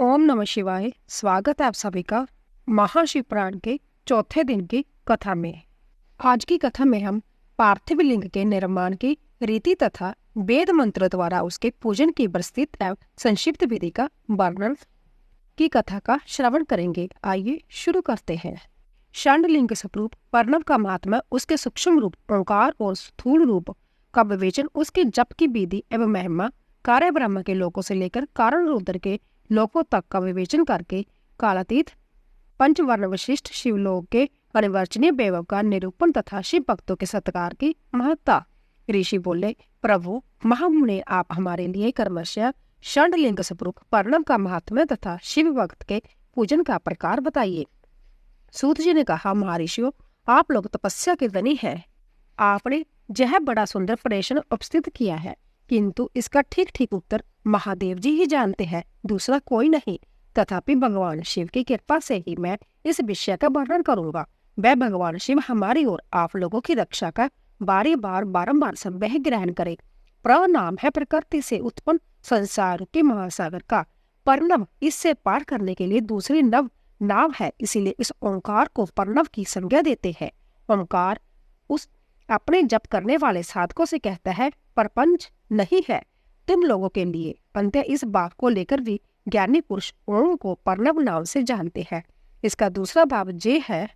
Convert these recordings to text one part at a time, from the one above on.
ओम नमः शिवाय। स्वागत है आप सभी का महाशिव पुराण के चौथे दिन की कथा में। आज की कथा में हम पार्थिव लिंग के निर्माण की रीति तथा वेद मंत्र द्वारा उसके पूजन की विस्तृत एवं संक्षिप्त विधि का वर्णन की कथा का श्रवण करेंगे। आइए शुरू करते हैं। षंड लिंग स्वरूप प्रणव का महात्मा, उसके सूक्ष्म रूप ओंकार और स्थूल रूप का विवेचन, उसके जप की विधि एवं महिमा, कार्य ब्रह्म के लोकों से लेकर कारण रुद्र के लोकों तक का विवेचन करके कालातीत पंचवर्ण विशिष्ट शिवलोक के अनिवर्चनीय वैभव का निरूपण तथा शिव भक्तों के सत्कार की महत्ता। ऋषि बोले, प्रभु महामुने, आप हमारे लिए कर्मशः षंड लिंग स्वरूप प्रणव का महात्म्य तथा शिव भक्त के पूजन का प्रकार बताइए। सूत जी ने कहा, महर्षियों, आप लोग तपस्या के धनी हैं। आपने यह बड़ा सुंदर प्रश्न उपस्थित किया है, किंतु इसका ठीक ठीक उत्तर महादेव जी ही जानते हैं, दूसरा कोई नहीं। तथापि भगवान शिव की कृपा से ही मैं इस विषय का वर्णन करूंगा। वह भगवान शिव हमारी और आप लोगों की रक्षा का बारंबार संदेह ग्रहण करे। प्रनाम है प्रकृति से उत्पन्न संसार के महासागर का। प्रणव इससे पार करने के लिए दूसरी नाव है, इसीलिए इस ओंकार को प्रणव की संज्ञा देते हैं। ओंकार उस अपने जप करने वाले साधकों से कहता है, प्रपंच नहीं है तुम लोगों के लिए। अंततः इस बात को लेकर भी ज्ञानी पुरुष ओम को प्रणव नाम से जानते हैं। इसका दूसरा भाव ये है,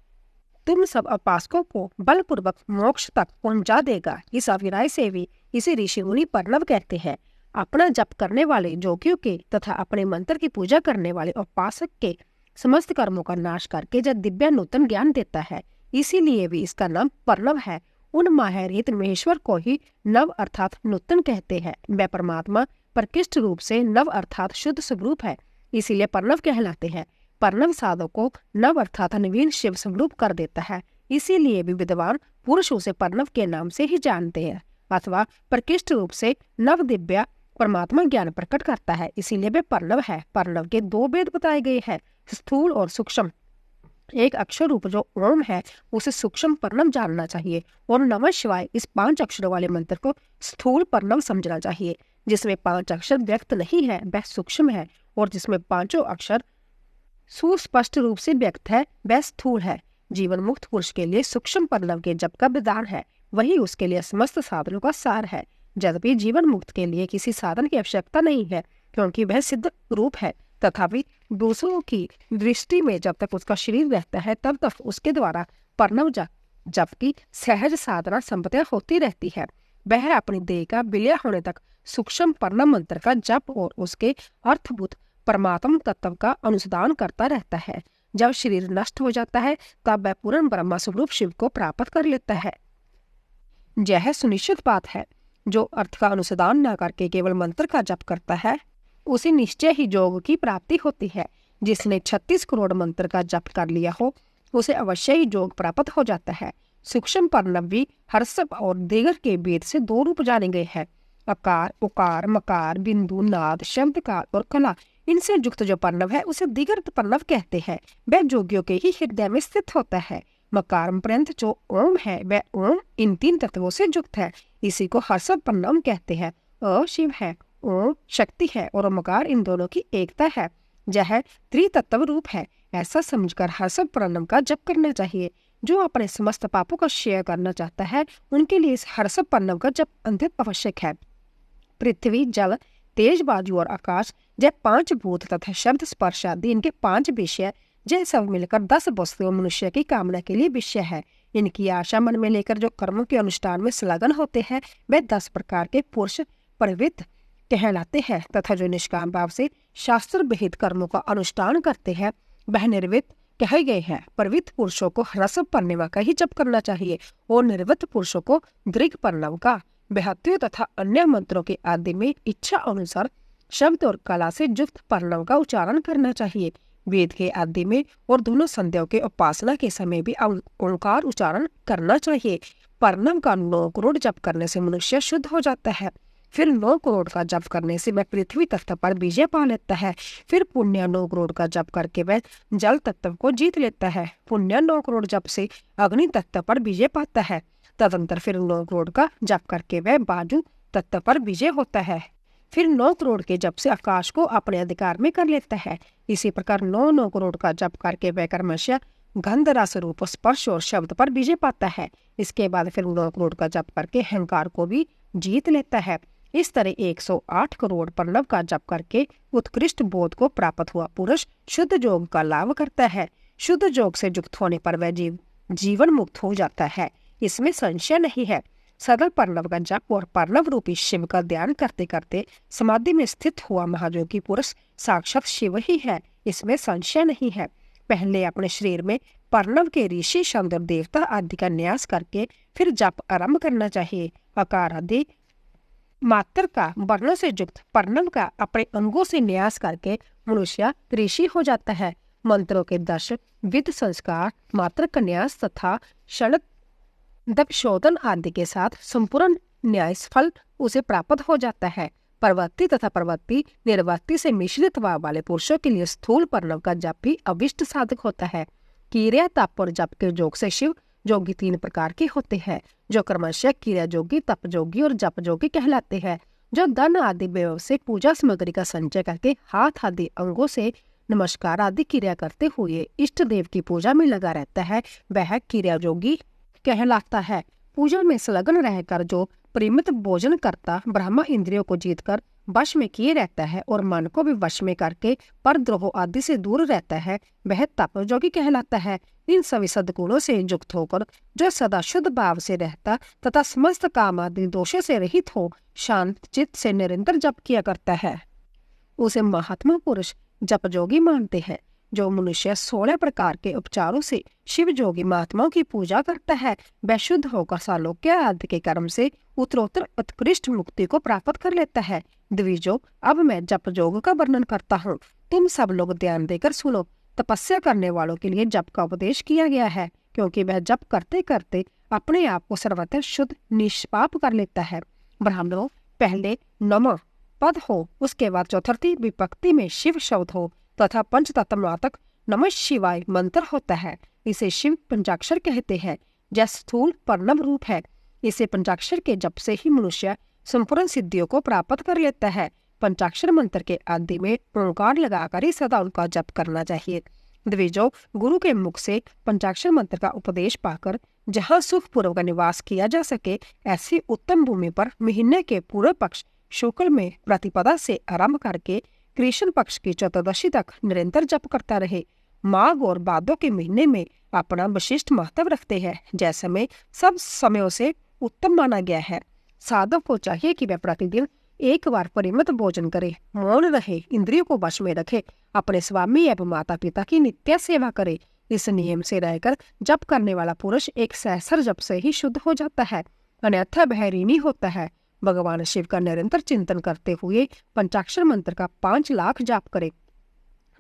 तुम सब उपासकों को बलपूर्वक मोक्ष तक पहुंचा देगा। इस अभिप्राय से भी इसे ऋषि मुनि प्रणव कहते हैं। अपना जप करने वाले योगियों के तथा अपने मंत्र की पूजा करने वाले उपासक के समस्त कर्मों का नाश करके जब दिव्य नूतन ज्ञान देता है, इसीलिए भी इसका नाम प्रणव है। उन मायारहित महेश्वर को ही नव अर्थात नूतन कहते हैं। वह परमात्मा प्रकृष्ट रूप से नव अर्थात शुद्ध स्वरूप है, इसीलिए प्रणव कहलाते हैं। प्रणव साधक को नव अर्थात नवीन शिव स्वरूप कर देता है, इसीलिए भी विद्वान पुरुष उसे प्रणव के नाम से ही जानते हैं, अथवा प्रकृष्ट रूप से नव दिव्य परमात्मा ज्ञान प्रकट करता है, इसीलिए वे प्रणव है। प्रणव के दो भेद बताए गए हैं, स्थूल और सूक्ष्म। एक अक्षर रूप जो ओम है उसे सूक्ष्म प्रणव जानना चाहिए, और नमः शिवाय इस 5 अक्षरों वाले मंत्र को स्थूल प्रणव समझना चाहिए। जिसमें 5 अक्षर व्यक्त नहीं है वह सूक्ष्म है, और जिसमें 5 अक्षर सुस्पष्ट रूप से व्यक्त है वह स्थूल है। जीवन मुक्त पुरुष के लिए सूक्ष्म प्रणव के जप का विधान है, वही उसके लिए समस्त साधनों का सार है। यद्यपि जीवन मुक्त के लिए किसी साधन की आवश्यकता नहीं है, क्योंकि वह सिद्ध रूप है, तथापि दूसरों की दृष्टि में जब तक उसका शरीर रहता है तब तक उसके द्वारा प्रणव जप की सहज साधना संपत्तियां होती रहती है। वह अपनी देह का विलय होने तक सूक्ष्म प्रणव मंत्र का जप और उसके अर्थभूत परमात्म तत्व का अनुसंधान करता रहता है। जब शरीर नष्ट हो जाता है तब वह पूर्ण ब्रह्म स्वरूप शिव को प्राप्त कर लेता है। यह सुनिश्चित बात है, जो अर्थ का अनुसंधान न करके केवल मंत्र का जप करता है उसे निश्चय ही योग की प्राप्ति होती है। जिसने 36 करोड़ मंत्र का जप कर लिया हो उसे अवश्य ही योग प्राप्त हो जाता है। सूक्ष्म प्रणव भी हर्षव और दीगर के भेद से 2 रूप जाने गए हैं, अकार, उकार, मकार, बिंदु, नाद, शब्द, काल और कला। इनसे युक्त जो प्रणव है उसे दीगर प्रणव कहते हैं। वह योगियों के ही हृदय में स्थित होता है। मकार पर्यंत जो ओम है वह ओम इन 3 तत्वों से युक्त है, इसी को हर्षव प्रणव कहते हैं। अ शिव है, ओम शक्ति है और मकार इन दोनों की एकता है। यह त्रितत्व रूप है। ऐसा समझकर हर्षव प्रणव का जप करना चाहिए। जो अपने समस्त पापों का क्षय करना चाहता है उनके लिए इस हर्षव प्रणव का जप अत्यंत आवश्यक है। पृथ्वी, जल, तेज, वायु और आकाश, यह 5 भूत तथा शब्द स्पर्श आदि इनके 5 विषय, यह सब मिलकर 10 वस्तुओं मनुष्य की कामना के लिए विषय है। इनकी आशा मन में लेकर जो कर्मों के अनुष्ठान में संलग्न होते हैं वह 10 प्रकार के पुरुष प्रवृत्त कहलाते हैं, तथा जो निष्काम भाव से शास्त्र विहित कर्मों का अनुष्ठान करते हैं वह निर्वृत्त कहे गए हैं। प्रवृत्त पुरुषों को हर्षव प्रणव का ही जप करना चाहिए, और निर्वृत्त पुरुषों को दृढ़ प्रणव का। बहत्व तथा अन्य मंत्रों के आदि में इच्छा अनुसार शब्द और कला से युक्त प्रणव का उच्चारण करना चाहिए। वेद के आदि में और दोनों संध्याओं के उपासना के समय भी ओंकार उच्चारण करना चाहिए। प्रणव का 9 करोड़ जप करने से मनुष्य शुद्ध हो जाता है। फिर 9 करोड़ का जप करने से वह पृथ्वी तत्व पर विजय पा लेता है। फिर पुण्य 9 करोड़ का जप करके वह जल तत्व को जीत लेता है। पुण्य 9 करोड़ जप से अग्नि तत्व पर विजय पाता है। तदंतर फिर 9 करोड़ का जप करके वह वायु तत्व पर विजय होता है। फिर 9 करोड़ के जप से आकाश को अपने अधिकार में कर लेता है। इसी प्रकार 9 करोड़ का जप करके वह कर्मशः गंध रस रूप स्पर्श और शब्द पर विजय पाता है। इसके बाद फिर 9 करोड़ का जप करके अहंकार को भी जीत लेता है। इस तरह 108 करोड़ प्रणव का जप करके उत्कृष्ट बोध को प्राप्त हुआ पुरुष शुद्ध योग का लाभ करता है। शुद्ध योग से युक्त होने पर वह जीवन मुक्त हो जाता है, इसमें संशय नहीं है। सरल प्रणव का जप और प्रणव रूपी शिव का ध्यान करते करते समाधि में स्थित हुआ महायोगी पुरुष साक्षात शिव ही है, इसमें संशय नहीं है। पहले अपने शरीर में प्रणव के ऋषि शंकर देवता आदि का न्यास करके फिर जप आरंभ करना चाहिए। आकार आदि मात्र का वर्णों से युक्त प्रणव का अपने अंगों से न्यास करके मनुष्य ऋषि हो जाता है। मंत्रों के 10 विध संस्कार मात्र का न्यास तथा क्षण दक्षोदन आदि के साथ संपूर्ण न्याय फल उसे प्राप्त हो जाता है। प्रवृत्ति तथा प्रवृत्ति निर्वृत्ति से मिश्रित भाव वाले पुरुषों के लिए स्थूल प्रणव का जप भी अभिष्ट साधक होता है। क्रिया तप और जप के योग से शिव योगी 3 प्रकार के होते हैं, जो क्रमशः क्रिया योगी, तप योगी और जप योगी कहलाते हैं। जो धन आदि व्यय से पूजा सामग्री का संचय करके हाथ आदि अंगों से नमस्कार आदि क्रिया करते हुए इष्ट देव की पूजा में लगा रहता है, वह क्रिया योगी कहलाता है। पूजा में संलग्न रहकर जो परिमित भोजन करता ब्रह्म इंद्रियों को जीतकर वश में किए रहता है और मन को भी वश में करके परद्रोह आदि से दूर रहता है, वह तप योगी कहलाता है। इन सभी सद्गुणों से युक्त होकर जो सदा शुद्ध भाव से रहता तथा समस्त काम आदि दोषों से रहित हो शांत चित्त से निरंतर जप किया करता है, उसे महात्मा पुरुष जप योगी मानते हैं। जो मनुष्य 16 प्रकार के उपचारों से शिव योगी महात्माओं की पूजा करता है, वह शुद्ध होकर सालोक्य आदि के कर्म से उत्तरोत्तर उत्कृष्ट मुक्ति को प्राप्त कर लेता है। द्विजो, अब मैं जप योग का वर्णन करता हूँ, तुम सब लोग ध्यान देकर सुनो। तपस्या करने वालों के लिए जप का उपदेश किया गया है, क्योंकि वह जप करते करते अपने आप को सर्वथा शुद्ध निष्पाप कर लेता है। ब्राह्मणों, पहले नमः पद हो, उसके बाद चतुर्थी विभक्ति में शिव शब्द हो तथा पंचतत्वात्मक नमः शिवाय मंत्र होता है। इसे शिव पंचाक्षर कहते हैं, जैसे स्थूल प्रणव रूप है। इसे पंचाक्षर के जप से ही मनुष्य संपूर्ण सिद्धियों को प्राप्त कर लेता है। पंचाक्षर मंत्र के आदि में ओंकार लगाकर ही सदा उनका जप करना चाहिए। द्विजो, गुरु के मुख से पंचाक्षर मंत्र का उपदेश पाकर जहाँ सुख पूर्वक निवास किया जा सके, ऐसी उत्तम भूमि पर महीने के पूर्व पक्ष शुक्ल में प्रतिपदा से आरंभ करके कृष्ण पक्ष की चतुर्दशी तक निरंतर जप करता रहे। माघ और भादों के महीने में अपना विशिष्ट महत्व रखते हैं, जैसे में सब समयों से उत्तम माना गया है। साधक को चाहिए कि वह प्रतिदिन एक बार परिमित भोजन करे, मौन रहे, इंद्रियों को वश में रखे, अपने स्वामी एवं माता पिता की नित्य सेवा करे। इस नियम से रहकर जप करने वाला पुरुष एक सहस्र जप से ही शुद्ध हो जाता है, अन्यथा वह ऋणी होता है। भगवान शिव का निरंतर चिंतन करते हुए पंचाक्षर मंत्र का 5 लाख जाप करे।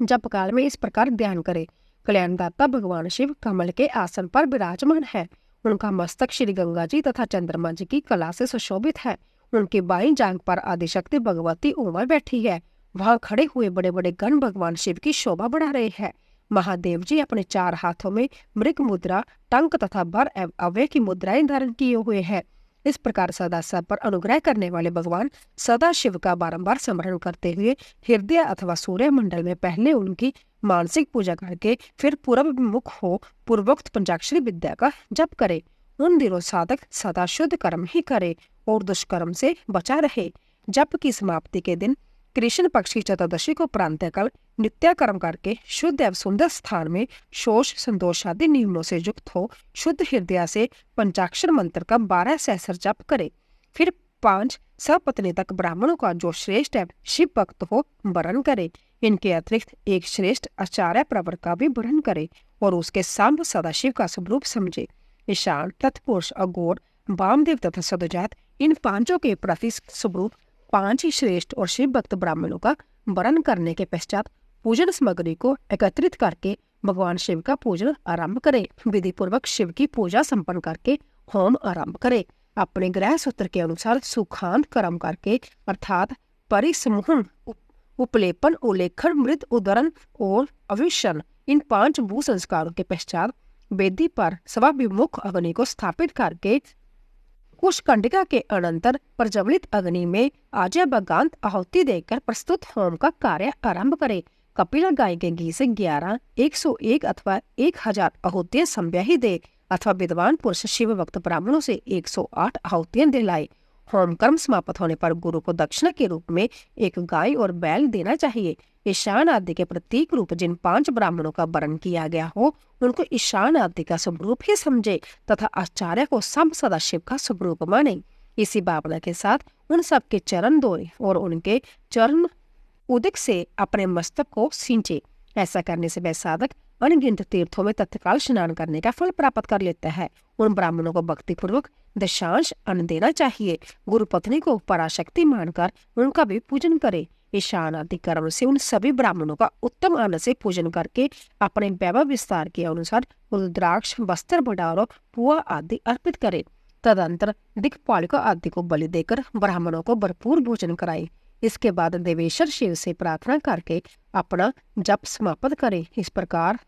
जप काल में इस प्रकार ध्यान करे, कल्याणदाता भगवान शिव कमल के आसन पर विराजमान है। उनका मस्तक श्री गंगा जी तथा चंद्रमा जी की कला से सुशोभित है। उनकी बाईं जांघ पर आदिशक्ति भगवती उमा बैठी है। वहां खड़े हुए बड़े बड़े गण भगवान शिव की शोभा बढ़ा रहे हैं। महादेव जी अपने 4 हाथों में मृग मुद्रा, टंक तथा भर एवं अव्यय की मुद्राएं धारण किए हुए हैं। इस प्रकार सदा सब पर अनुग्रह करने वाले भगवान सदा शिव का बारंबार स्मरण करते हुए हृदय अथवा सूर्य मंडल में पहले उनकी मानसिक पूजा करके फिर पूर्व मुख हो पूर्वोक्त पंचाक्षरी विद्या का जप करे। उन दिनों साधक सदा शुद्ध कर्म ही करे और दुष्कर्म से बचा रहे। जप की समाप्ति के दिन कृष्ण पक्ष की चतुर्दशी को प्रातःकाल नित्य कर्म करके शुद्ध एवं सुंदर स्थान में शोष संतोष आदि नियमों से युक्त हो शुद्ध हृदय से पंचाक्षर मंत्र का 12 सहस्र जप करे। फिर 5 सपत्नी तक ब्राह्मणों का जो श्रेष्ठ एवं शिव भक्त हो वरण करे। इनके अतिरिक्त एक श्रेष्ठ आचार्य प्रवर का भी वरण करे और उसके सांब सदाशिव का स्वरूप समझे। ईशान, तत्पुरुष, अघोर, वामदेव तथा सदजात इन 5 के प्रति स्वरूप 5 ही श्रेष्ठ और शिव भक्त ब्राह्मणों का वरण करने के पश्चात पूजन सामग्री को एकत्रित करके भगवान शिव का पूजन आरंभ करे। विधि पूर्वक शिव की पूजा संपन्न करके होम आरंभ करे। अपने ग्रह सूत्र के अनुसार सुखांत कर्म करके अर्थात परिसमूहन, उपलेपन, उल्लेखन, मृत, उदरण और अविशन इन 5 भू संस्कारों के पश्चात वेदी पर स्वाभिमुख अग्नि को स्थापित करके कुशकंडिका के अनंतर प्रज्वलित अग्नि में आज्ञाबगांत आहुति देकर प्रस्तुत होम का कार्य आरंभ करे। कपिला गाय के घी से 11, 101 अथवा 1000 आहुतियां संब्याही दे अथवा विद्वान पुरुष शिव भक्त ब्राह्मणों से 108 आहुतियां दिलाए। होम कर्म समाप्त होने पर गुरु को दक्षिणा के रूप में एक गाय और बैल देना चाहिए। ईशान आदि के प्रतीक रूप जिन 5 ब्राह्मणों का वर्ण किया गया हो उनको ईशान आदि का स्वरूप ही समझे तथा आचार्य को सब सदाशिव का स्वरूप माने। इसी भावना के साथ उन सब के चरण धोए और उनके चरण उदक से अपने मस्तक को सींचे। ऐसा करने से वह साधक अनगिनत तीर्थों में तत्काल स्नान करने का फल प्राप्त कर लेता है। उन ब्राह्मणों को भक्ति पूर्वक दशांश अन्न देना चाहिए। गुरु पत्नी को पराशक्ति मानकर उनका भी पूजन करे। ईशान आदि कर्म से उन सभी ब्राह्मणों का उत्तम अन्न से पूजन करके अपने वैभव विस्तार के अनुसार रुद्राक्ष, वस्त्र, भंडारों, पुआ आदि अर्पित करे। तदंतर दिक्पालिका आदि को बलि देकर ब्राह्मणों को भरपूर भोजन कराए। इसके बाद देवेश्वर शिव से प्रार्थना करके अपना जप समाप्त करे। इस प्रकार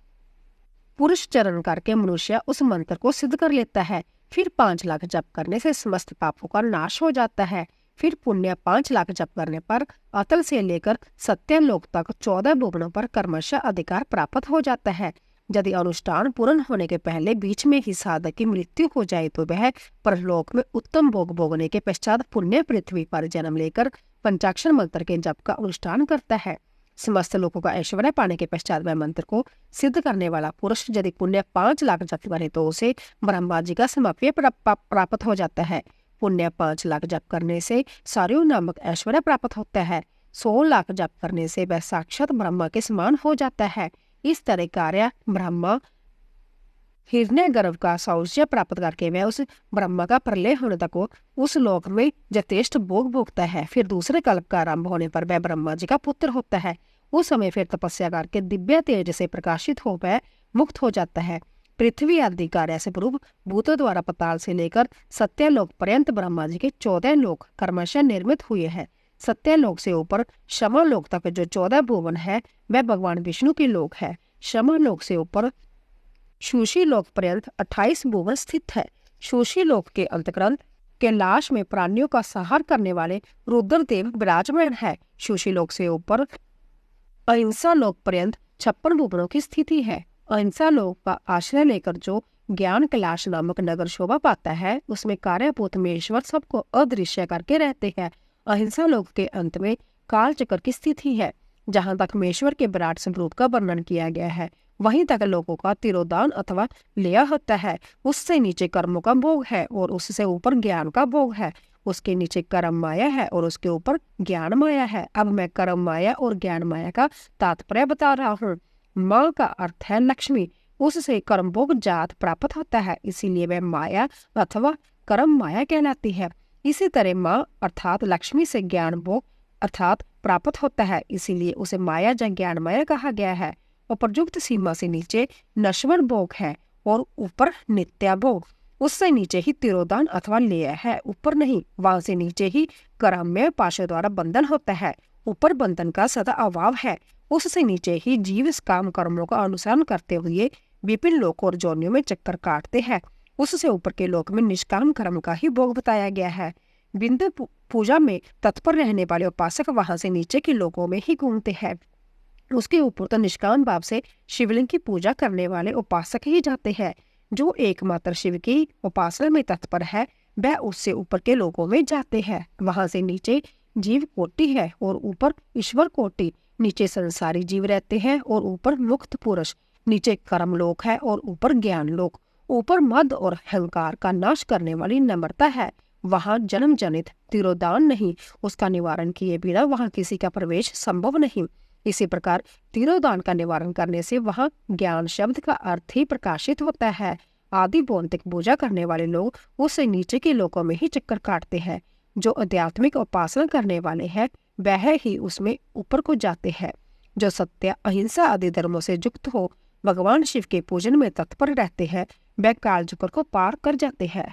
पुरुष चरण करके मनुष्य उस मंत्र को सिद्ध कर लेता है। फिर 5 लाख जप करने से समस्त पापों का नाश हो जाता है। फिर पुण्य 5 लाख जप करने पर अतल से लेकर सत्यलोक तक 14 भुवनों पर क्रमशः अधिकार प्राप्त हो जाता है। यदि अनुष्ठान पूर्ण होने के पहले बीच में ही साधक की मृत्यु हो जाए तो वह परलोक में उत्तम भोग भोगने के पश्चात पुण्य पृथ्वी पर जन्म लेकर पंचाक्षर मंत्र के जप का अनुष्ठान करता है। समस्त लोगों का ऐश्वर्य पाने के पश्चात वह मंत्र को सिद्ध करने वाला पुरुष यदि पुण्य 5 लाख जप करे तो उसे ब्रह्मा जी का समाप्य प्राप्त हो जाता है। पुण्य 5 लाख जप करने से सार्यो नामक ऐश्वर्य प्राप्त होता है। 100 लाख जप करने से वह साक्षात ब्रह्मा के समान हो जाता है। इस तरह कार्य ब्रह्मा हिरण्य गर्भ का सौज्य प्राप्त करके वह उस ब्रह्मा का प्रलय होने तक उस लोक में यथेष्ट भोग भोगता है। फिर दूसरे कल्प का आरंभ होने पर वह ब्रह्मा जी का पुत्र होता है। उस समय फिर तपस्या करके दिव्य तेज से प्रकाशित हो वह मुक्त हो जाता है। पृथ्वी आदि कार्य से पूर्व भूतों द्वारा पताल से लेकर सत्यलोक पर्यंत ब्रह्मा जी के 14 लोक क्रमशः निर्मित हुए हैं। सत्यलोक से ऊपर शमलोक तक जो 14 भुवन है वह भगवान विष्णु के लोक है। शमलोक से ऊपर शूशी लोक पर्यंत 28 भुवन स्थित है। शूशी लोक के अंतग्रंथ कैलाश में प्राणियों का संहार करने वाले रुद्रदेव विराजमान है। शूशी लोक से ऊपर अहिंसा लोक पर्यंत 56 भुवनों की स्थिति है। अहिंसा लोक का आश्रय लेकर जो ज्ञान कैलाश नामक नगर शोभा पाता है उसमें कार्यभूत महेश्वर सबको अदृश्य करके रहते हैं। अहिंसा लोक के अंत में काल चक्र की स्थिति है। जहां तक महेश्वर के विराट स्वरूप का वर्णन किया गया है वहीं तक लोगों का तिरोदान अथवा लिया होता है। उससे नीचे कर्मों का भोग है और उससे ऊपर ज्ञान का भोग है। उसके नीचे कर्म माया है और उसके ऊपर ज्ञान माया है। अब मैं कर्म माया और ज्ञान माया का तात्पर्य बता रहा हूँ। माँ का अर्थ है लक्ष्मी। उससे कर्म भोग जात प्राप्त होता है, इसीलिए वह माया अथवा कर्म माया कहलाती है। इसी तरह माँ अर्थात लक्ष्मी से ज्ञान भोग अर्थात प्राप्त होता है, इसीलिए उसे माया या ज्ञान माया कहा गया है। उपयुक्त सीमा से नीचे नश्वर भोग है और ऊपर नित्य भोग। उससे नीचे ही तिरोदान अथवा लेय है, ऊपर नहीं। वहां से नीचे ही कर्म में पाशों द्वारा बंधन होता है, ऊपर बंधन का सदा अभाव है। उससे नीचे ही जीव इस काम कर्मों का अनुसरण करते हुए विभिन्न लोकों और जोनियों में चक्कर काटते हैं। उससे ऊपर के लोक में निष्काम कर्म का ही भोग बताया गया है। बिंदु पूजा में तत्पर रहने वाले उपासक वहां से नीचे के लोकों में ही घूमते हैं। उसके ऊपर तो निष्काम भाव से शिवलिंग की पूजा करने वाले उपासक ही जाते हैं। जो एकमात्र शिव की उपासना में तत्पर है वह उससे ऊपर के लोकों में जाते हैं। वहां से नीचे जीव कोटि है और ऊपर ईश्वर कोटि। नीचे संसारी जीव रहते हैं और ऊपर मुक्त पुरुष। नीचे कर्म लोक है और ऊपर ज्ञान लोक। ऊपर मद और अहंकार का नाश करने वाली नम्रता है। वहां जन्म जनित तिरोदान नहीं, उसका निवारण किए बिना वहां किसी का प्रवेश संभव नहीं। इसी प्रकार तिरोदान का निवारण करने से वहां ज्ञान शब्द का अर्थ ही प्रकाशित होता है। आदि भौतिक पूजा करने वाले लोग उससे नीचे के लोकों में ही चक्कर काटते हैं। जो आध्यात्मिक उपासना करने वाले हैं वह ही उसमें ऊपर को जाते हैं। जो सत्य अहिंसा आदि धर्मों से युक्त हो भगवान शिव के पूजन में तत्पर रहते हैं वह काल चक्र को पार कर जाते हैं।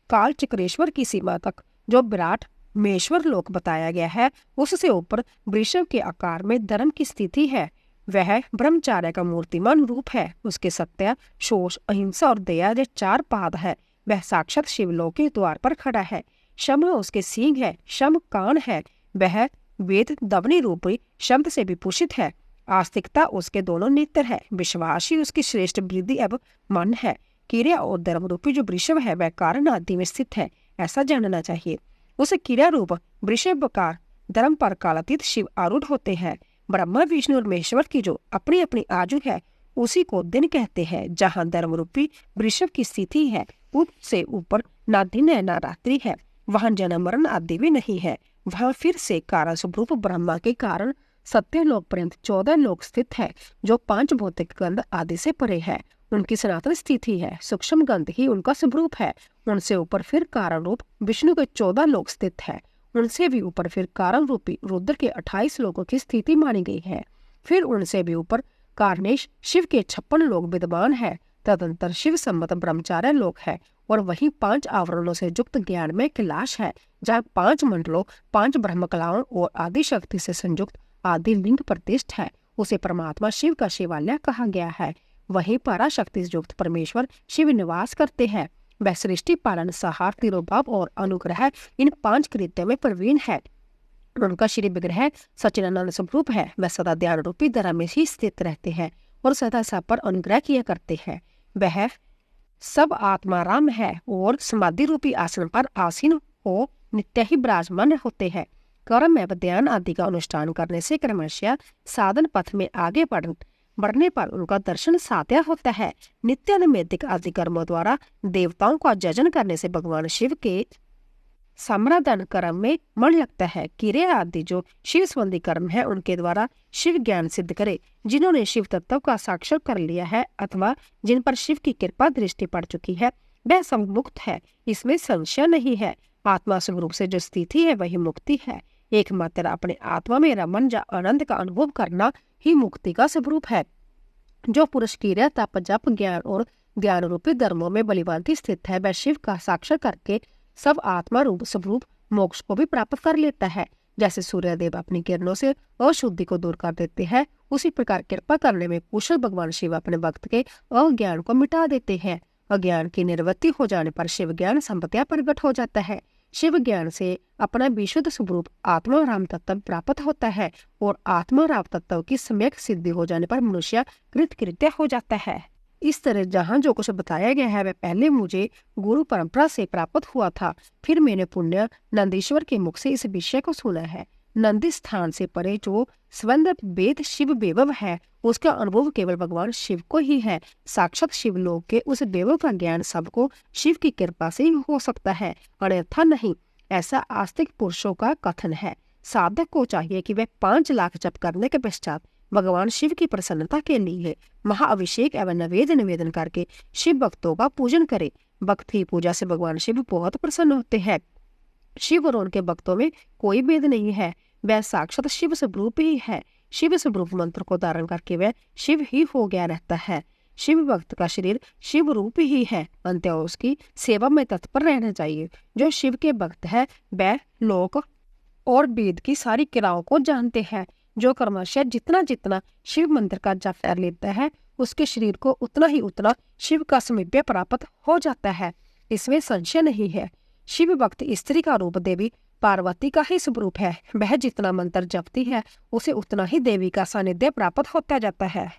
काल चक्रेश्वर की सीमा तक जो विराट महेश्वर लोक बताया गया है उससे ऊपर वृषभ के आकार में धर्म की स्थिति है। वह ब्रह्मचार्य का मूर्तिमान रूप है। उसके सत्य, शोष, अहिंसा और दया ये 4 पाद है। वह साक्षात शिवलोक के द्वार पर खड़ा है। शम उसके सींग है, शम कान है, वह वेद दवनी रूपी शब्द से विभूषित है। आस्तिकता उसके दोनों नेत्र है, विश्वास ही उसकी श्रेष्ठ वृद्धि एवं मन है। क्रिया और धर्म रूपी जो वृषभ है वह कारण आदि में स्थित है, ऐसा जानना चाहिए। उस क्रिया रूप वृषभ का धर्म पर कालातीत शिव आरूढ़ होते हैं। ब्रह्मा विष्णु और महेश्वर की जो अपनी अपनी आयु है उसी को दिन कहते हैं। जहाँ धर्म रूपी वृषभ की स्थिति है उससे ऊपर ना दिन है ना रात्रि है, वहां जन्म मरण आदि भी नहीं है। वहां फिर से कारण स्वरूप ब्रह्मा के कारण सत्यलोक पर्यंत 14 लोक स्थित है, जो 5 भौतिक गंध आदि से परे है। उनकी सनातन स्थिति है, सूक्ष्म गंध ही उनका स्वरूप है। उनसे ऊपर फिर कारण रूप विष्णु के 14 लोक स्थित है। उनसे भी ऊपर फिर कारण रूपी रुद्र के 28 लोगों की स्थिति मानी गई है। फिर उनसे भी ऊपर कारनेश शिव के 56 लोक विद्यमान है। तदंतर शिव सम्मत ब्रह्मचार्य लोक है और वही 5 आवरणों से युक्त ज्ञान में कैलाश है, जहाँ 5 मंडलों 5 ब्रह्म कलाओं और आदि शक्ति से संयुक्त आदि लिंग प्रतिष्ठ है। उसे परमात्मा शिव का शिवालय कहा गया है। वहीं पराशक्ति से युक्त परमेश्वर शिव निवास करते हैं। वह सृष्टि पालन सहार तिरोभाव और अनुग्रह इन 5 कृत्यों में प्रवीण है। उनका श्री विग्रह सच्चिदानंद स्वरूप है। वह सदा ध्यान रूपी धरा में ही स्थित रहते हैं और सदा सब पर अनुग्रह किया करते हैं। वह सब आत्माराम है और समाधि रूपी आसन पर आसीन हो नित्य ही विराजमान होते हैं। कर्म एवं ध्यान आदि का अनुष्ठान करने से क्रमशः साधन पथ में आगे बढ़ने पर उनका दर्शन साध्य होता है। नित्य नैमित्तिक आदि कर्मों द्वारा देवताओं का जजन करने से भगवान शिव के समाराधन कर्म में मन लगता है। क्रिया आदि जो शिव संबंधी कर्म है उनके द्वारा शिव ज्ञान सिद्ध करे। जिन्होंने शिव तत्व का साक्षात कर लिया है अथवा जिन पर शिव की कृपा दृष्टि पड़ चुकी है वह सब मुक्त है, इसमें संशय नहीं है। आत्मा स्वरूप से जो स्थिति है वही मुक्ति है। एकमात्र अपने आत्मा में रमन या आनंद का अनुभव करना ही मुक्ति का स्वरूप है। जो पुरुष क्रिया तप जप ज्ञान और ध्यान रूपी धर्मों में बलिभांति स्थित है वह शिव का साक्षात करके सब आत्मा रूप स्वरूप मोक्ष को भी प्राप्त कर लेता है। जैसे सूर्यदेव अपनी किरणों से अशुद्धि को दूर कर देते हैं, उसी प्रकार कृपा करने में कुशल भगवान शिव अपने भक्त के अज्ञान को मिटा देते हैं। अज्ञान की निवृत्ति हो जाने पर शिव ज्ञान संपत्तियां प्रकट हो जाता है। शिव ज्ञान से अपना विशुद्ध स्वरूप आत्मा राम तत्व प्राप्त होता है और आत्मा राम तत्व की सम्यक सिद्धि हो जाने पर मनुष्य कृतकृत्य हो जाता है। इस तरह जहाँ जो कुछ बताया गया है वह पहले मुझे गुरु परंपरा से प्राप्त हुआ था, फिर मैंने पुण्य नंदीश्वर के मुख से इस विषय को सुना है। नंदी स्थान से परे जो स्वयं वेद शिव वैभव है उसका अनुभव केवल भगवान शिव को ही है। साक्षात शिवलोक के उस वैभव का ज्ञान सबको शिव की कृपा से ही हो सकता है, अन्यथा नहीं, ऐसा आस्तिक पुरुषों का कथन है। साधक को चाहिए कि वह 5 लाख जप करने के पश्चात भगवान शिव की प्रसन्नता के लिए महाअभिषेक एवं निवेदन करके शिव भक्तों का पूजन करे। भक्त ही पूजा से भगवान शिव बहुत प्रसन्न होते हैं। शिव और उनके भक्तों में कोई भेद नहीं है, वह साक्षात शिव स्वरूप ही है। शिव स्वरूप मंत्र को धारण करके वह शिव ही हो गया रहता है। शिव भक्त का शरीर शिव रूप ही है, अंत्य उसकी सेवा में तत्पर रहना चाहिए। जो शिव के भक्त है वह लोक और वेद की सारी क्रियाओं को जानते हैं। जो क्रमशः जितना जितना शिव मंत्र का जप कर लेता है उसके शरीर को उतना ही उतना शिव का समीप्य प्राप्त हो जाता है, इसमें संशय नहीं है। शिव भक्त स्त्री का रूप देवी पार्वती का ही स्वरूप है। वह जितना मंत्र जपती है उसे उतना ही देवी का सानिध्य प्राप्त होता जाता है।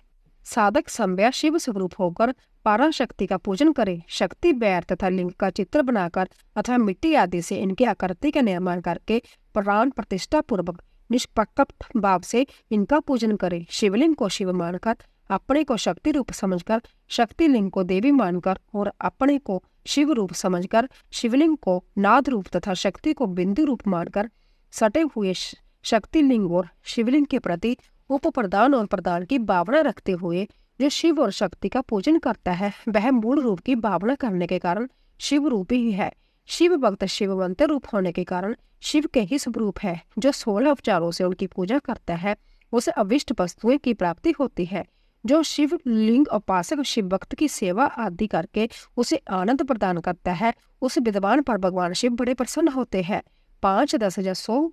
साधक सम्भ्य शिव स्वरूप होकर पराशक्ति का पूजन करे। शक्ति बैर तथा लिंग का चित्र बनाकर अथवा मिट्टी आदि से इनके आकृति का निर्माण करके प्राण प्रतिष्ठा पूर्वक निष्पक्ष भाव से इनका पूजन करे। शिवलिंग को शिव मानकर, अपने को शक्ति रूप समझकर, शक्ति लिंग को देवी मानकर और अपने को शिव रूप समझकर शिवलिंग को नाद रूप तथा शक्ति को बिंदु रूप मानकर सटे हुए शक्ति लिंग और शिवलिंग के प्रति उप प्रदान और प्रदान की भावना रखते हुए जो शिव और शक्ति का पूजन करता है वह मूल रूप की भावना करने के कारण शिव रूप ही है। शिव भक्त शिववंत रूप होने के कारण शिव के ही स्वरूप है। जो 16 उपचारों से उनकी पूजा करता है उसे अविष्ट वस्तुएं की प्राप्ति होती है। जो शिव लिंग उपासक शिव भक्त की सेवा आदि करके उसे आनंद प्रदान करता है उस विद्वान पर भगवान शिव बड़े प्रसन्न होते हैं। 5, 10 या 100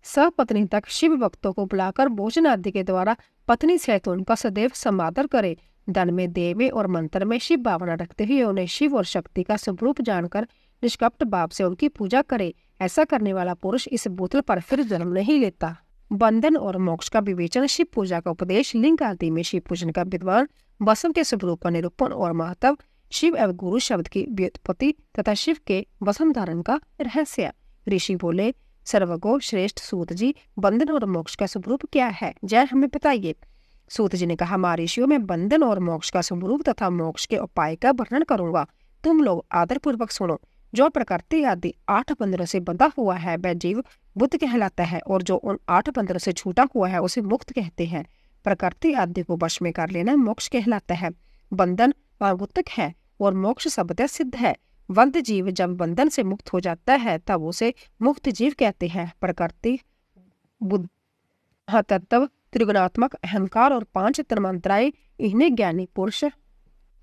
सपत्नी तक शिव भक्तों को बुलाकर भोजन आदि के द्वारा पत्नी सहित उनका सदैव समादर करे। धन में, देह में और मंत्र में शिव भावना रखते हुए उन्हें शिव और शक्ति का स्वरूप जानकर निष्कपट भाव से उनकी पूजा करे। ऐसा करने वाला पुरुष इस भूतल पर फिर जन्म नहीं लेता। बंधन और मोक्ष का विवेचन, शिव पूजा का उपदेश, लिंग आदि में शिव पूजन का विद्वान, वसम के स्वरूप का निरूपण और महत्व, शिव एवं गुरु शब्द की व्युत्पत्ति तथा शिव के वसम धारण का रहस्य। ऋषि बोले, सर्वगो श्रेष्ठ सूत जी, बंधन और मोक्ष का स्वरूप क्या है, जय हमें बताइए। सूत जी ने कहा, महर्षियों में बंधन और मोक्ष का स्वरूप तथा मोक्ष के उपाय का वर्णन करूंगा, तुम लोग आदर पूर्वक सुनो। जो प्रकृति आदि 8 बंधनों से बंधा हुआ है वह जीव बुद्ध कहलाता है, और जो उन 8 बंधनों से छूटा हुआ है उसे मुक्त कहते हैं। प्रकृति आदि को वश में कर लेना मोक्ष कहलाता है। बंधन आगुतक है और मोक्ष सबदा सिद्ध है। बद्ध जीव जब बंधन से मुक्त हो जाता है तब उसे मुक्त जीव कहते हैं। प्रकृति, बुद्ध, तत्व, त्रिगुणात्मक अहंकार और 5 तन्मात्राएं, इन्हें ज्ञानी पुरुष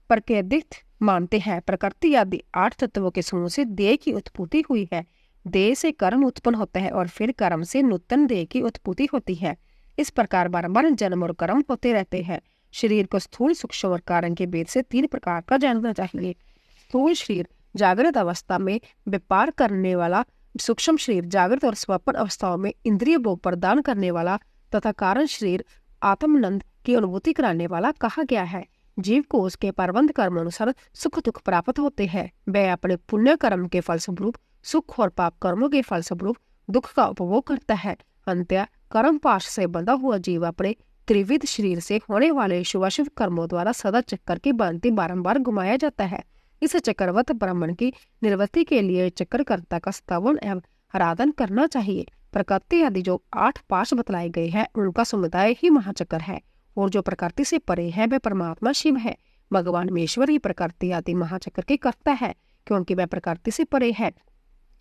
प्रकृतिस्थ मानते हैं। प्रकृति आदि 8 तत्वों के समूह से देह की उत्पत्ति हुई है। देह से कर्म उत्पन्न होता है और फिर कर्म से नूतन देह की उत्पत्ति होती है। इस प्रकार बारंबार जन्म और कर्म होते रहते हैं। शरीर को स्थूल, सूक्ष्म और कारण के भेद से 3 प्रकार का जानना चाहिए। स्थूल शरीर जागृत अवस्था में व्यापार करने वाला, सूक्ष्म शरीर जागृत और स्वप्न अवस्थाओं में इंद्रिय भोग प्रदान करने वाला तथा कारण शरीर आत्मानंद की अनुभूति कराने वाला कहा गया है। जीव को उसके प्रबंध कर्म अनुसार सुख दुख प्राप्त होते हैं। वह अपने पुण्य कर्म के फलस्वरूप सुख और पाप कर्मों के फलस्वरूप दुख का उपभोग करता है। अंत्य कर्म पाश से बंधा हुआ जीव अपने त्रिविध शरीर से होने वाले शुभाशुभ कर्मों द्वारा सदा चक्कर की भांति बारंबार घुमाया जाता है। इस चक्रवत ब्राह्मण की निर्वृत्ति के लिए चक्रकर्ता का स्तवन एवं आराधन करना चाहिए। प्रकृति आदि जो 8 पाश बतलाए गए हैं उनका समुदाय ही महाचक्र है, और जो प्रकृति से परे है वह परमात्मा शिव है। भगवान महेश्वर ही प्रकृति आदि महाचक्र के कर्ता है, क्योंकि वह प्रकृति से परे है।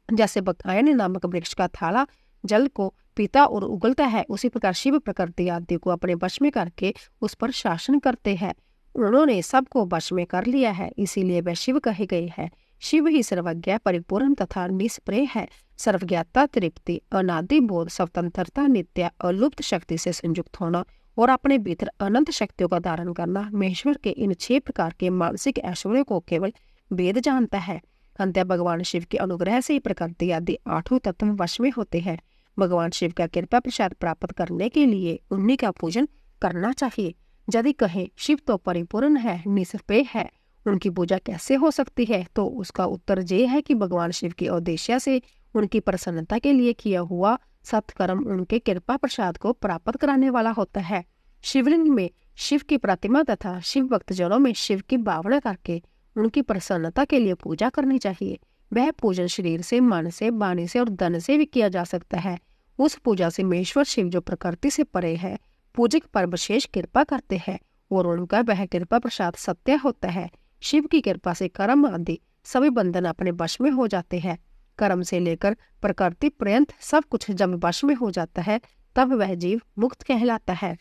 जैसे बकायन नामक वृक्ष का थाला जल को पीता और उगलता है, उसी प्रकार शिव प्रकृति आदि को अपने वश में करके उस पर शासन करते हैं। उन्होंने सबको वश में कर लिया है, इसीलिए वह शिव कहे गए हैं। शिव ही सर्वज्ञ, परिपूर्ण तथा निष्प्रय है। सर्वज्ञता, तृप्ति, अनादि बोध, स्वतंत्रता, नित्य अलुप्त शक्ति से संयुक्त होना और अपने भीतर अनंत शक्तियों का धारण करना, महेश्वर के इन 6 प्रकार के मानसिक ऐश्वर्य को केवल वेद जानता है। अंत्य भगवान शिव के अनुग्रह से ही प्रकृति आदि 8 तत्व वश में होते हैं। भगवान शिव का कृपा प्रसाद प्राप्त करने के लिए उन्हीं का पूजन करना चाहिए। यदि कहें शिव तो परिपूर्ण है, निष्प्रय है, उनकी पूजा कैसे हो सकती है, तो उसका उत्तर ये है कि भगवान शिव की उद्देश्य से उनकी प्रसन्नता के लिए किया हुआ सत्कर्म उनके कृपा प्रसाद को प्राप्त कराने वाला होता है। शिवलिंग में शिव की प्रतिमा तथा शिव भक्तजनों में शिव की भावना करके उनकी प्रसन्नता के लिए पूजा करनी चाहिए। वह पूजन शरीर से, मन से, वाणी से और धन से भी किया जा सकता है। उस पूजा से महेश्वर शिव जो प्रकृति से परे है पूजक पर विशेष कृपा करते हैं और उनका वह कृपा प्रसाद सत्य होता है। शिव की कृपा से कर्म आदि सभी बंधन अपने वश में हो जाते हैं। कर्म से लेकर प्रकृति पर्यंत सब कुछ जब वश में हो जाता है तब वह जीव मुक्त कहलाता है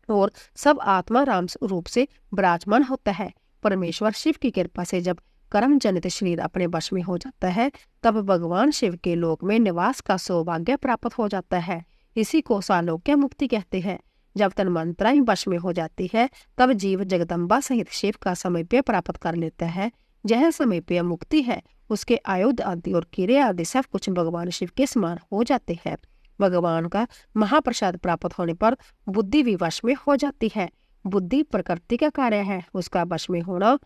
और सब आत्मा राम रूप से विराजमान होता है। परमेश्वर शिव की कृपा से जब कर्म जनित शरीर अपने वश में हो जाता है तब भगवान शिव के लोक में निवास का सौभाग्य प्राप्त हो जाता है। इसी को सालोक्य मुक्ति कहते हैं। जब तन्मात्राएं वश में हो जाती है तब जीव जगदम्बा सहित शिव का समीप्य प्राप्त कर लेता है। यह समीप्य मुक्ति है। उसके आयुध आदि और क्रिया आदि सब कुछ भगवान शिव के समान हो जाते हैं। भगवान का महाप्रसाद प्राप्त होने पर बुद्धि भी वश में हो जाती है। बुद्धि प्रकृति का कार्य है, उसका वश में होना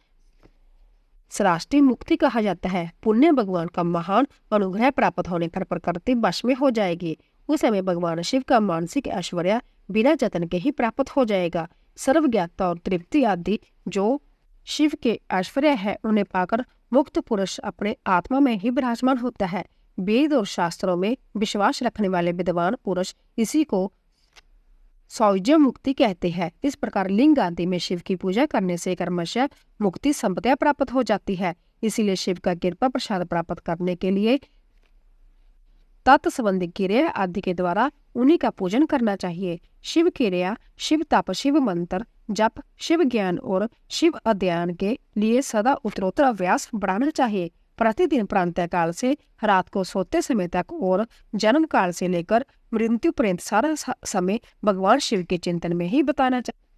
सृष्टि मुक्ति कहा जाता है। पुण्य भगवान का महान अनुग्रह प्राप्त होने पर प्रकृति वश में हो जाएगी। उस समय भगवान शिव का मानसिक ऐश्वर्य बिना जतन के ही प्राप्त हो जाएगा। सर्वज्ञता और तृप्ति आदि जो शिव के ऐश्वर्य है उन्हें पाकर मुक्त पुरुष अपने आत्मा में ही विराजमान होता है। वेद और शास्त्रों में विश्वास रखने वाले विद्वान पुरुष इसी को सौज्य मुक्ति कहते हैं। इस प्रकार लिंग आदि में शिव की पूजा करने से कर्मशः मुक्ति संपदा प्राप्त हो जाती है। इसीलिए शिव का कृपा प्रसाद प्राप्त करने के लिए तत् संबंधी क्रिया आदि के द्वारा उन्हीं का पूजन करना चाहिए। शिव क्रिया, शिव तप, शिव मंत्र जप, शिव ज्ञान और शिव अध्ययन के लिए सदा उत्तरोत्तर अभ्यास बढ़ाना चाहिए। प्रतिदिन प्रातः काल से रात को सोते समय तक और जन्म काल से लेकर मृत्यु पर्यंत सारा समय भगवान शिव के चिंतन में ही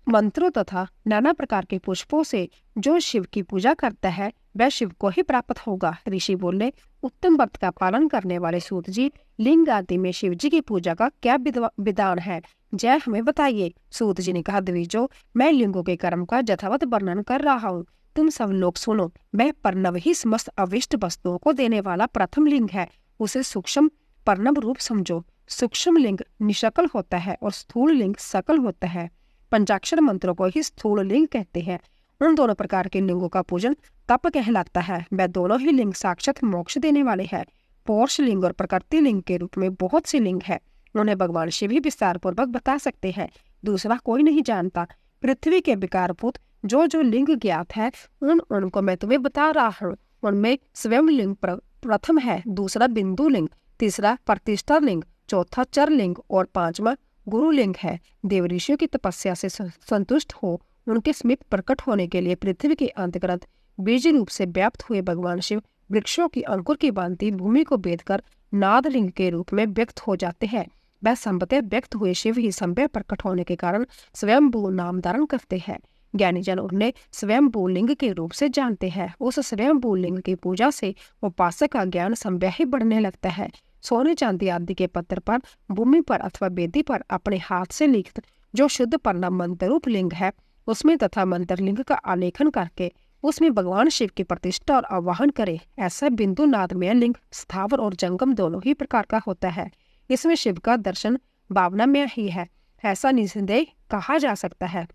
मंत्रों तथा नाना प्रकार के पुष्पों से जो शिव की पूजा करता है वह शिव को ही प्राप्त होगा। ऋषि बोले, उत्तम व्रत का पालन करने वाले सूत जी, लिंग आदि में शिव जी की पूजा का क्या विधान है, जय हमें बताइए। सूत जी ने कहा, द्विजो, मैं लिंगों के कर्म का यथावत वर्णन कर रहा हूँ, तुम सब लोग सुनो। वह पर्णव ही समस्त अविष्ट वस्तुओं को देने वाला प्रथम लिंग है, उसे सूक्ष्म पर्णव रूप समझो। सूक्ष्म लिंग निशकल होता है और स्थूल लिंग सकल होता है। पंचाक्षर मंत्रों को ही स्थूल लिंग कहते हैं। उन दोनों प्रकार के लिंगों का पूजन तप कहलाता है। वह दोनों ही लिंग साक्षात मोक्ष देने वाले हैं। पौरुष लिंग और प्रकृति लिंग के रूप में बहुत से लिंग है, उन्हें भगवान शिव ही विस्तार पूर्वक बता सकते हैं, दूसरा कोई नहीं जानता। पृथ्वी के विकारभूत जो जो लिंग ज्ञात है उनको मैं तुम्हें बता रहा हूँ। उनमें स्वयं लिंग प्रथम है, दूसरा बिंदु लिंग, तीसरा प्रतिष्ठा लिंग, चौथा चर लिंग और पांचवा गुरु लिंग है। देव ऋषियों की तपस्या से संतुष्ट हो उनके समीप प्रकट होने के लिए पृथ्वी के अंतर्गत बीज रूप से व्याप्त हुए भगवान शिव वृक्षों की अंकुर की भांति भूमि को बेधकर नाद लिंग के रूप में व्यक्त हो जाते हैं। वह संभवतः व्यक्त हुए शिव ही संभव प्रकट होने के कारण स्वयंभू नाम धारण करते हैं। ज्ञानी जन उन्हें स्वयंभू लिंग के रूप से जानते हैं। उस स्वयंभू लिंग की पूजा से उपासक का ज्ञान संभव ही बढ़ने लगता है। सोने चांदी आदि के पत्थर पर, भूमि पर अथवा वेदी पर अपने हाथ से लिखित जो शुद्ध परिणाम मंत्र रूप लिंग है, उसमें तथा मंत्र लिंग का आलेखन करके उसमें भगवान शिव की प्रतिष्ठा और आवाहन करे। ऐसा बिंदु नादमय लिंग स्थावर और जंगम दोनों ही प्रकार का होता है। इसमें शिव का दर्शन भावनामय ही है, ऐसा निसंदेह कहा जा सकता है।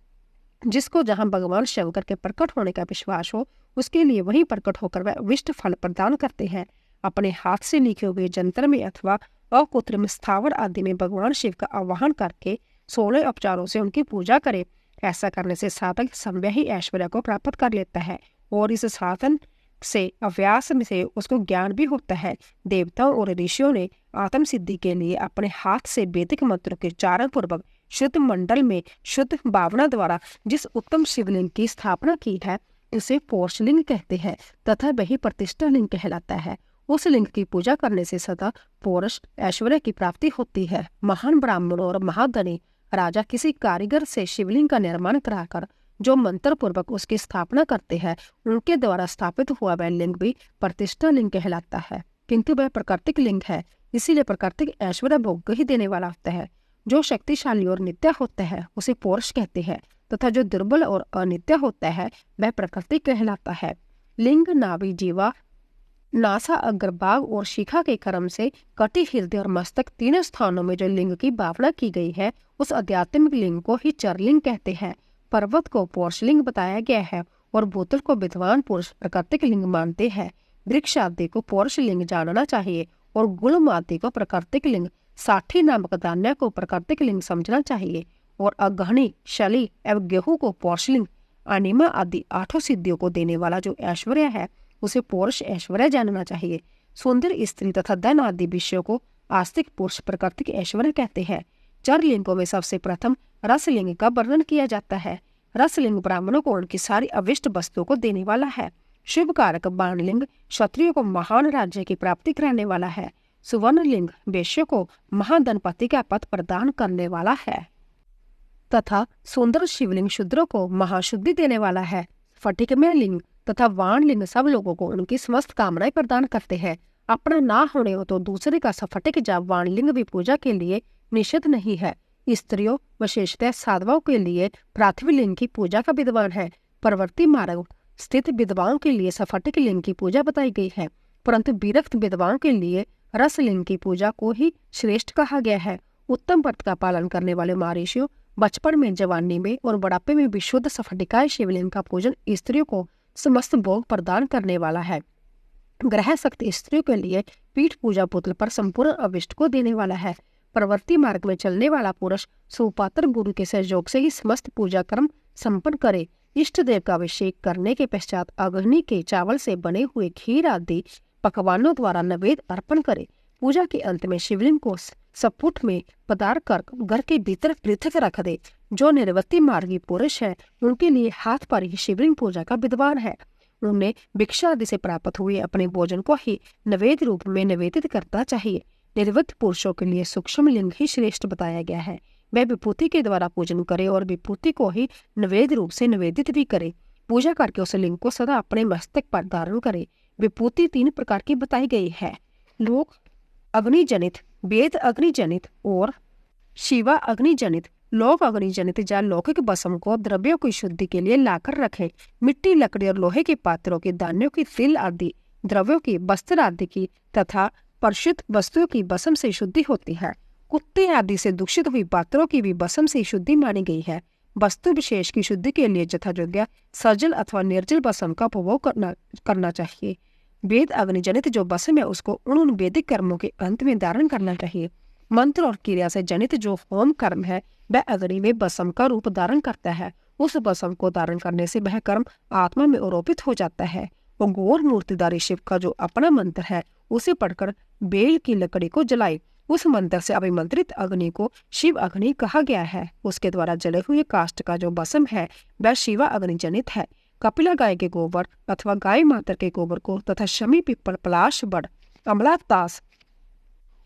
जिसको जहाँ भगवान शंकर के प्रकट होने का विश्वास हो, उसके लिए वही प्रकट होकर वह विष्ट फल प्रदान करते हैं। अपने हाथ से लिखे हुए जंत्र में अथवा अकृत्रिम स्थावर आदि में भगवान शिव का आवाहन करके 16 उपचारों से उनकी पूजा करे। ऐसा करने से साधक संभव ही ऐश्वर्य को प्राप्त कर लेता है और इस साधन से अभ्यास से उसको ज्ञान भी होता है। देवताओं और ऋषियों ने आत्म सिद्धि के लिए अपने हाथ से वैदिक मंत्रों के उच्चारण पूर्वक शुद्ध मंडल में शुद्ध भावना द्वारा जिस उत्तम शिवलिंग की स्थापना की है, उसे पौरुषलिंग कहते हैं तथा वही प्रतिष्ठा लिंग कहलाता है। उस लिंग की पूजा करने से सदा पौरुष ऐश्वर्य की प्राप्ति होती है। महान ब्राह्मण और महाधनी राजा किसी कारीगर से शिवलिंग का निर्माण कराकर जो मंत्र पूर्वक उसकी स्थापना करते हैं, उनके द्वारा स्थापित हुआ वह लिंग भी प्रतिष्ठा लिंग कहलाता है, किंतु वह प्राकृतिक लिंग है, इसीलिए प्राकृतिक ऐश्वर्य भोग ही देने वाला होता है। जो शक्तिशाली और नित्य होता है उसे पौरुष कहते हैं तथा जो दुर्बल और अनित्य होता है वह प्रकृति कहलाता है। लिंग नाभि जीवा नासा अग्रभाग और शिखा के क्रम से कटी हृदय और मस्तक तीनों स्थानों में जो लिंग की भावना की गई है, उस आध्यात्मिक लिंग को ही चरलिंग कहते हैं। पर्वत को पौरुषलिंग बताया गया है और भूतल को विद्वान पुरुष प्राकृतिक लिंग मानते हैं। वृक्ष आदि को पौरुष लिंग जानना चाहिए और गुलम आदि को प्राकृतिक लिंग, साठी नामक धान्य को प्राकृतिक लिंग समझना चाहिए और अगहनी, शली एवं गेहूं को पौरुषलिंग, अनिमा आदि 8 सिद्धियों को देने वाला जो ऐश्वर्य है उसे पौरुष ऐश्वर्य जानना चाहिए। सुंदर स्त्री तथा धन आदि विषयों को आस्तिक पुरुष प्राकृतिक ऐश्वर्य कहते हैं। चर लिंगों में सबसे प्रथम रसलिंग का वर्णन किया जाता है। रसलिंग ब्राह्मणों को उनकी सारी अविष्ट वस्तुओं को देने वाला है। शुभ कारक बाणलिंग क्षत्रियों को महान राज्य की प्राप्ति कराने वाला है। सुवर्ण लिंग वैश्यों को महाधनपति का पद प्रदान करने वाला है तथा सुंदर शिवलिंग शूद्रों को महाशुद्धि देने वाला है। फटिकमय लिंग तथा वाण लिंग सब लोगों को उनकी समस्त कामनाएं प्रदान करते हैं। अपना ना होने हो तो दूसरे का सफटिक या वाण लिंग भी पूजा के लिए निषिद्ध नहीं है। स्त्रियों विशेषतः साधवाओं के लिए पृथ्वी लिंग की पूजा का विद्वान है। परवर्ती मार्ग स्थित विधवाओं के लिए सफटिक लिंग की पूजा बताई गई है, परंतु विरक्त विधवाओं के लिए रस लिंग की पूजा को ही श्रेष्ठ कहा गया है। उत्तम व्रत का पालन करने वाले महर्षियों बचपन में, जवानी में और बुढ़ापे में विशुद्ध सफटिकाय शिवलिंग का पूजन स्त्रियों को समस्त भोग प्रदान करने वाला है। ग्रह शक्ति स्त्रियों के लिए पीठ पूजा पुतल पर संपूर्ण अविष्ट को देने वाला है। प्रवृत्ति मार्ग में चलने वाला पुरुष सुपात्र गुरु के सहयोग से ही समस्त पूजा कर्म संपन्न करे। इष्ट देव का अभिषेक करने के पश्चात अग्नि के चावल से बने हुए खीर आदि पकवानों द्वारा नैवेद्य अर्पण करे। पूजा के अंत में शिवलिंग को सपुट में पदार्थ कर घर के भीतर पृथक रख दे। जो निर्वृत्ति मार्गी पुरुष है उनके लिए हाथ पर ही शिवलिंग पूजा का विद्वान है। उन्हें भिक्षा आदि से प्राप्त हुए अपने भोजन को ही नैवेद्य रूप में निवेदित करना चाहिए। निर्वृत्त पुरुषों के लिए सूक्ष्म लिंग ही श्रेष्ठ बताया गया है। वह विभूति के द्वारा पूजन करे और विभूति को ही नैवेद्य रूप से निवेदित भी करे। पूजा करके उस लिंग को सदा अपने मस्तक पर धारण करे। विभूति 3 प्रकार की बताई गई है, लोक अग्निजनित, वेद अग्निजनित और शिवा अग्निजनित। लोक अग्निजनित या लौकिक भस्म को द्रव्यों की शुद्धि के लिए लाकर रखें। मिट्टी, लकड़ी और लोहे के पात्रों की, धान्यों की, तिल आदि द्रव्यों की, वस्त्र आदि की तथा परिशुद्ध वस्तुओं की भस्म से शुद्धि होती है। कुत्ते आदि से दूषित हुई पात्रों की भी भस्म से शुद्धि मानी गई है। वस्तु विशेष की शुद्धि के लिए यथायोग्य सजल अथवा निर्जल भस्म का उपभोग करना चाहिए। वेद अग्निजनित जो भस्म है उसको उन वैदिक कर्मों के अंत में धारण करना चाहिए। मंत्र और क्रिया से जनित जो होम कर्म है वह अग्नि में भस्म का रूप धारण करता है। उस भस्म को धारण करने से वह कर्म आत्मा में आरोपित हो जाता है। वो गौर मूर्तिधारी शिव का जो अपना मंत्र है उसे पढ़कर बेल की लकड़ी को जलाए। उस मंत्र से अभिमंत्रित अग्नि को शिव अग्नि कहा गया है। उसके द्वारा जले हुए काष्ठ का जो भस्म है वह शिवा अग्नि जनित है। कपिला गाय के गोबर अथवा गाय माता के गोबर को तथा शमी, पिपल, पलाश, बड़, अमला, तास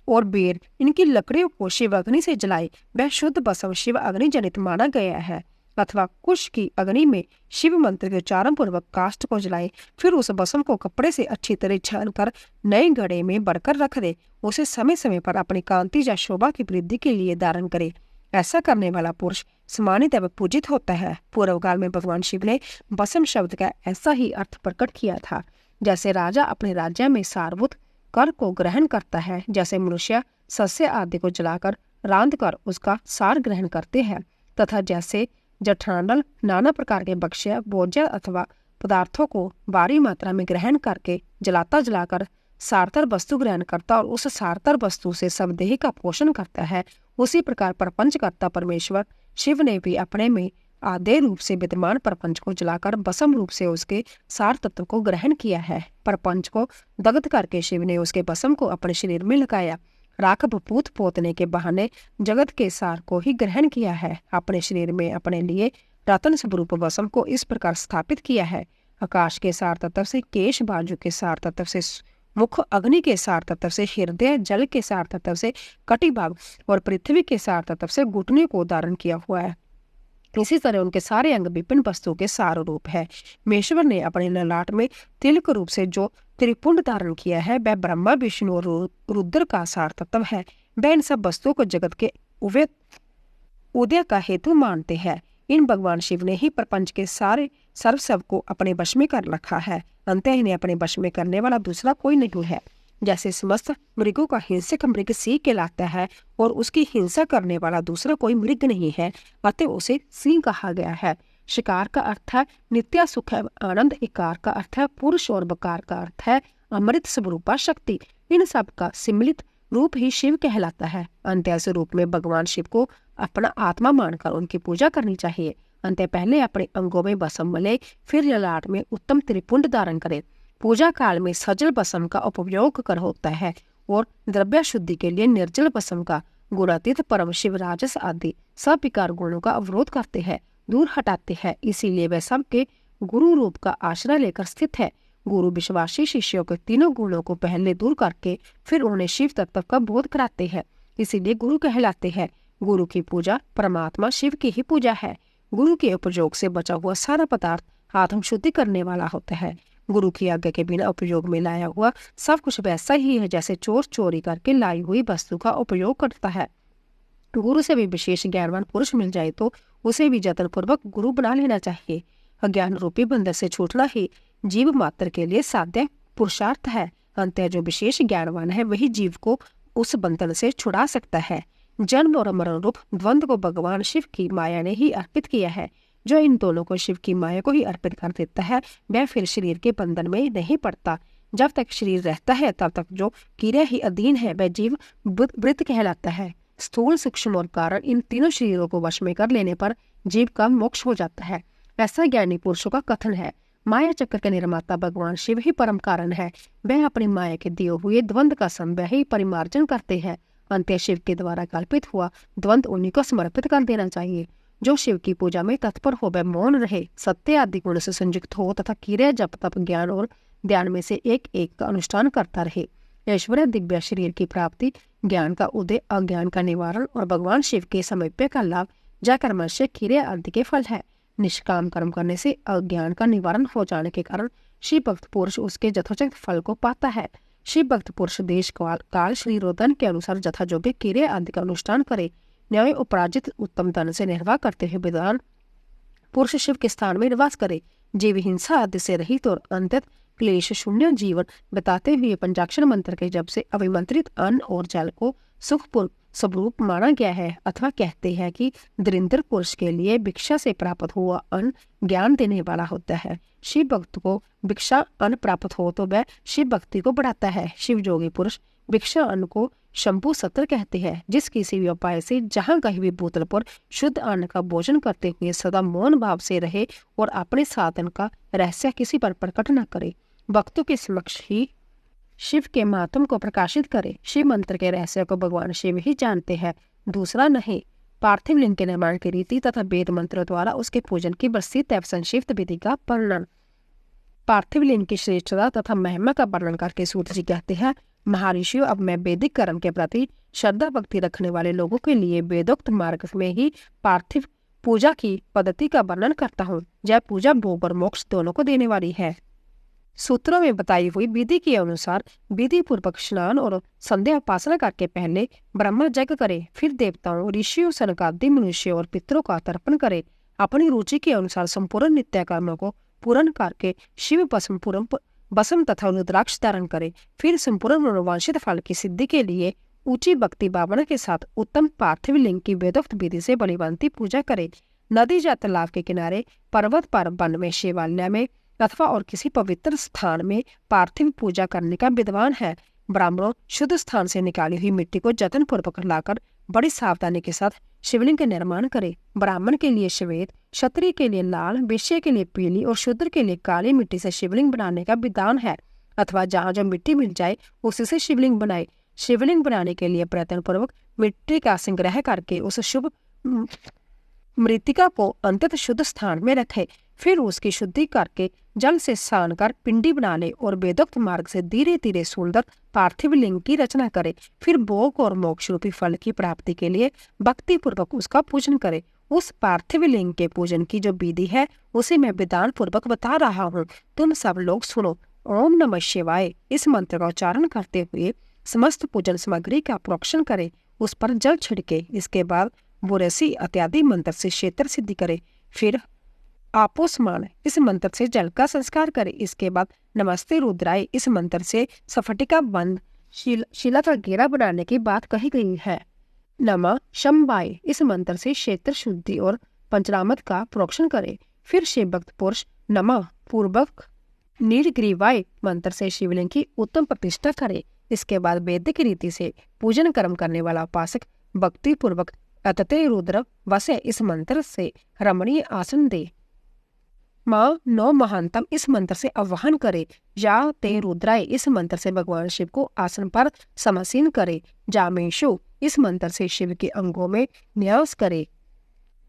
और बेर इनकी लकड़ियों को शिव अग्नि से जलाए। वह शुद्ध भस्म शिव अग्नि जनित माना गया है। अथवा कुश की अग्नि में शिव मंत्र के उच्चारण पूर्वक काष्ठ को जलाए। फिर उस भस्म को कपड़े से अच्छी तरह छान कर नए घड़े में भरकर रख दे। उसे समय समय पर अपनी कांति या शोभा की वृद्धि के लिए धारण करे। ऐसा करने वाला पुरुष सम्मानित एवं पूजित होता है। पूर्व काल में भगवान शिव ने भस्म शब्द का ऐसा ही अर्थ प्रकट किया था। जैसे राजा अपने राज्य में सारभूत कर को ग्रहण करता है, जैसे मनुष्य सस्य आदि को जलाकर रांध कर उसका सार ग्रहण करते हैं, तथा जैसे जठरानल नाना प्रकार के भक्ष्य, भोज्य अथवा पदार्थों को भारी मात्रा में ग्रहण करके जलाकर सारतर वस्तु ग्रहण करता और उस सारतर वस्तु से सब देह का पोषण करता है, उसी प्रकार प्रपंचकर्ता परमेश्वर शिव ने भी अपने में आधे रूप से विद्यमान प्रपंच को जलाकर भस्म रूप से उसके सार तत्व को ग्रहण किया है। प्रपंच को दग्ध करके शिव ने उसके भस्म को अपने शरीर में लगाया। राख भूत पोतने के बहाने जगत के सार को ही ग्रहण किया है। अपने शरीर में अपने लिए रतन स्वरूप भस्म को इस प्रकार स्थापित किया है। आकाश के सार तत्व से केश, बाजू के सार तत्व से मुख, अग्नि के सार तत्व से हृदय, जल के सार तत्व से कटिभाग और पृथ्वी के सार तत्व से घुटने को धारण किया हुआ है। इसी तरह उनके सारे अंग विभिन्न वस्तुओं के सार रूप है। महेश्वर ने अपने ललाट में तिलक रूप से जो त्रिपुंड धारण किया है वह ब्रह्मा, विष्णु और रुद्र का सार तत्व है। वह इन सब वस्तुओं को जगत के उदय का हेतु मानते हैं। इन भगवान शिव ने ही प्रपंच के सारे सर्वस्व को अपने वश में कर रखा है। अंततः इन्हें अपने वश में करने वाला दूसरा कोई नहीं है। जैसे समस्त मृगों का हिंसक मृग सिंह कहलाता है और उसकी हिंसा करने वाला दूसरा कोई मृग नहीं है, अतः उसे सिंह कहा गया है। शिकार का अर्थ है नित्य सुख एवं आनंद, इकार का अर्थ है पुरुष और बकार का अर्थ है अमृत स्वरूपा शक्ति। इन सब का सम्मिलित रूप ही शिव कहलाता है। अंत्य स्वरूप में भगवान शिव को अपना आत्मा मानकर उनकी पूजा करनी चाहिए। अंत्य पहले अपने अंगों में भस्म मले, फिर ललाट में उत्तम त्रिपुंड धारण करे। पूजा काल में सजल भस्म का उपयोग कर होता है और द्रव्य शुद्धि के लिए निर्जल भस्म का गुणातीत परम शिव राजस आदि सब विकार गुणों का अवरोध करते हैं, दूर हटाते हैं। इसीलिए वह सबके गुरु रूप का आश्रय लेकर स्थित है। गुरु विश्वासी शिष्यों के तीनों गुणों को पहले दूर करके फिर उन्हें शिव तत्व का बोध कराते हैं, इसीलिए गुरु कहलाते हैं। गुरु की पूजा परमात्मा शिव की ही पूजा है। गुरु के उपयोग से बचा हुआ सारा पदार्थ आत्म शुद्धि करने वाला होता है। गुरु की आज्ञा के बिना उपयोग में लाया हुआ सब कुछ वैसा ही है जैसे चोर चोरी करके लाई हुई वस्तु का उपयोग करता है। गुरु से भी विशेष ज्ञानवान पुरुष मिल जाए तो उसे भी जतन पूर्वक गुरु बना लेना चाहिए। अज्ञान रूपी बंधन से छूटना ही जीव मात्र के लिए साध्य पुरुषार्थ है। अंततः जो विशेष ज्ञानवान है वही जीव को उस बंधन से छुड़ा सकता है। जन्म और मरण रूप द्वंद्व को भगवान शिव की माया ने ही अर्पित किया है। जो इन दोनों को शिव की माया को ही अर्पित कर देता है वह फिर शरीर के बंधन में नहीं पड़ता। जब तक शरीर रहता है तब तक जो क्रिया ही अधीन है वह जीव वृत्त कहलाता है। स्थूल, सूक्ष्म और कारण इन तीनों शरीरों को वश में कर लेने पर जीव का मोक्ष हो जाता है। ऐसा ज्ञानी पुरुषों का कथन है। माया चक्र के निर्माता भगवान शिव ही परम कारण है। वह अपनी माया के दिए हुए द्वंद्व का संभव ही परिमार्जन करते हैं। अंत्य शिव के द्वारा कल्पित हुआ द्वंद्व उन्हीं को समर्पित कर देना चाहिए। जो शिव की पूजा में तत्पर हो वह मौन रहे, सत्य आदि गुण से संयुक्त हो तथा क्रिया, जप, तप, ज्ञान और ध्यान में से एक एक का अनुष्ठान करता रहे। ऐश्वर्य, दिव्य शरीर की प्राप्ति, ज्ञान का उदय, अज्ञान का निवारण और भगवान शिव के समीप्य का लाभ जयकर्मस्य क्रिया आदि के फल है। निष्काम कर्म करने से अज्ञान का निवारण हो जाने के कारण शिव भक्त पुरुष उसके यथोचित फल को पाता है। शिव भक्त पुरुष देश काल शरीर और धन के अनुसार यथायोग्य क्रिया आदि का अनुष्ठान करे। न्याय उपराजित उत्तम धन से निर्वाह करते हुए विद्वान पुरुष शिव के स्थान में निवास करे। जीव हिंसा आदि से रहित और अंतत क्लेश शून्य जीवन बताते हुए पंचाक्षर मंत्र के जब से अभिमंत्रित अन्न और जल को सुखपूर्व स्वरूप माना गया है। अथवा कहते हैं कि दरिद्र पुरुष के लिए भिक्षा से प्राप्त हुआ अन्न ज्ञान देने वाला होता है। शिव भक्त को भिक्षा अन्न प्राप्त हो तो वह शिव भक्ति को बढ़ाता है। शिव योगी पुरुष भिक्षा अन्न को शंभु सत्र कहते हैं, जिस किसी भी उपाय से जहाँ कहीं भी भूतल पर शुद्ध अन्न का भोजन करते हुए सदा मौन भाव से रहे और अपने साधन का रहस्य किसी पर प्रकट न करे, भक्तों के समक्ष ही शिव के महात्म को प्रकाशित करे। शिव मंत्र के रहस्य को भगवान शिव ही जानते हैं, दूसरा नहीं। पार्थिव लिंग के निर्माण की रीति तथा वेद मंत्रों द्वारा उसके पूजन की विस्तृत एवं संक्षिप्त विधि का वर्णन। पार्थिव लिंग की श्रेष्ठता तथा महिमा का वर्णन करके सूत जी कहते हैं, महर्षियों, अब मैं वैदिक कर्म के प्रति श्रद्धा भक्ति रखने वाले लोगों के लिए वेदोक्त मार्ग में ही पार्थिव पूजा की पद्धति का वर्णन करता हूँ। यह पूजा भोग और मोक्ष दोनों को देने वाली है। सूत्रों में बताई हुई विधि के अनुसार विधि पूर्वक स्नान और संध्या उपासना करके पहले ब्रह्मा यज्ञ करे, फिर देवताओं, ऋषियों, सनकादि मनुष्यों और पितरों का तर्पण करे। अपनी रुचि के अनुसार संपूर्ण नित्य कर्मों को पूर्ण करके शिव भस्म तथा रुद्राक्ष धारण करे। फिर संपूर्ण मनोवांछित फल की सिद्धि के लिए ऊंची भक्ति भावना के साथ उत्तम पार्थिव लिंग की वेदोक्त विधि से बलिवंती पूजा करे। नदी या तालाब के किनारे, पर्वत पर, वन में, शिवालय में अथवा और किसी पवित्र स्थान में पार्थिव पूजा करने का विद्वान है। ब्राह्मणों शुद्ध स्थान से निकाली हुई मिट्टी को जतन पूर्वक लाकर बड़ी सावधानी के साथ शिवलिंग का निर्माण करे। ब्राह्मण के लिए श्वेत, क्षत्रिय के लिए लाल, वैश्य के लिए पीली और शूद्र के लिए काली मिट्टी से शिवलिंग बनाने का विधान है। अथवा जहाँ जो मिट्टी मिल जाए उसी से शिवलिंग बनाए। शिवलिंग बनाने के लिए प्रयत्न पूर्वक मिट्टी का संग्रह करके उस शुभ मृतिका को अंततः शुद्ध स्थान में रखे। फिर उसकी शुद्धि करके जल से स्नान कर पिंडी बना ले और वेदोक्त मार्ग से धीरे धीरे सुंदर पार्थिव लिंग की रचना करे। फिर भोग और मोक्ष रूपी फल की प्राप्ति के लिए भक्ति पूर्वक उसका पूजन करे। उस पार्थिव लिंग के पूजन की जो विधि है उसे मैं विधान पूर्वक बता रहा हूँ, तुम सब लोग सुनो। ओम नमः शिवाय इस मंत्र का उच्चारण करते हुए समस्त पूजन सामग्री का प्रोक्षण करे, उस पर जल छिड़के। इसके बाद बुरसी इत्यादि मंत्र से क्षेत्र सिद्धि करे। फिर आपोस्मान इस मंत्र से जल का संस्कार करे। इसके बाद नमस्ते रुद्राय इस मंत्र से स्फटिका बंद शिला का घेरा बनाने की बात कही गई है। नमः शंभाय इस मंत्र से क्षेत्र शुद्धि और पंचनामत का प्रोक्षण करे। फिर शिव भक्त पुरुष नमः पूर्वक नीलग्रीवाय मंत्र से शिवलिंग की उत्तम प्रतिष्ठा करे। इसके बाद वैदिक रीति से पूजन कर्म करने वाला उपासक भक्ति पूर्वक अतते रुद्र वसे इस मंत्र से रमणीय आसन दे। माँ नौ महानतम इस मंत्र से आह्वान करे। या ते रुद्राय इस मंत्र से भगवान शिव को आसन पर समासीन करे। जामेशु इस मंत्र से शिव के अंगों में न्यास करे।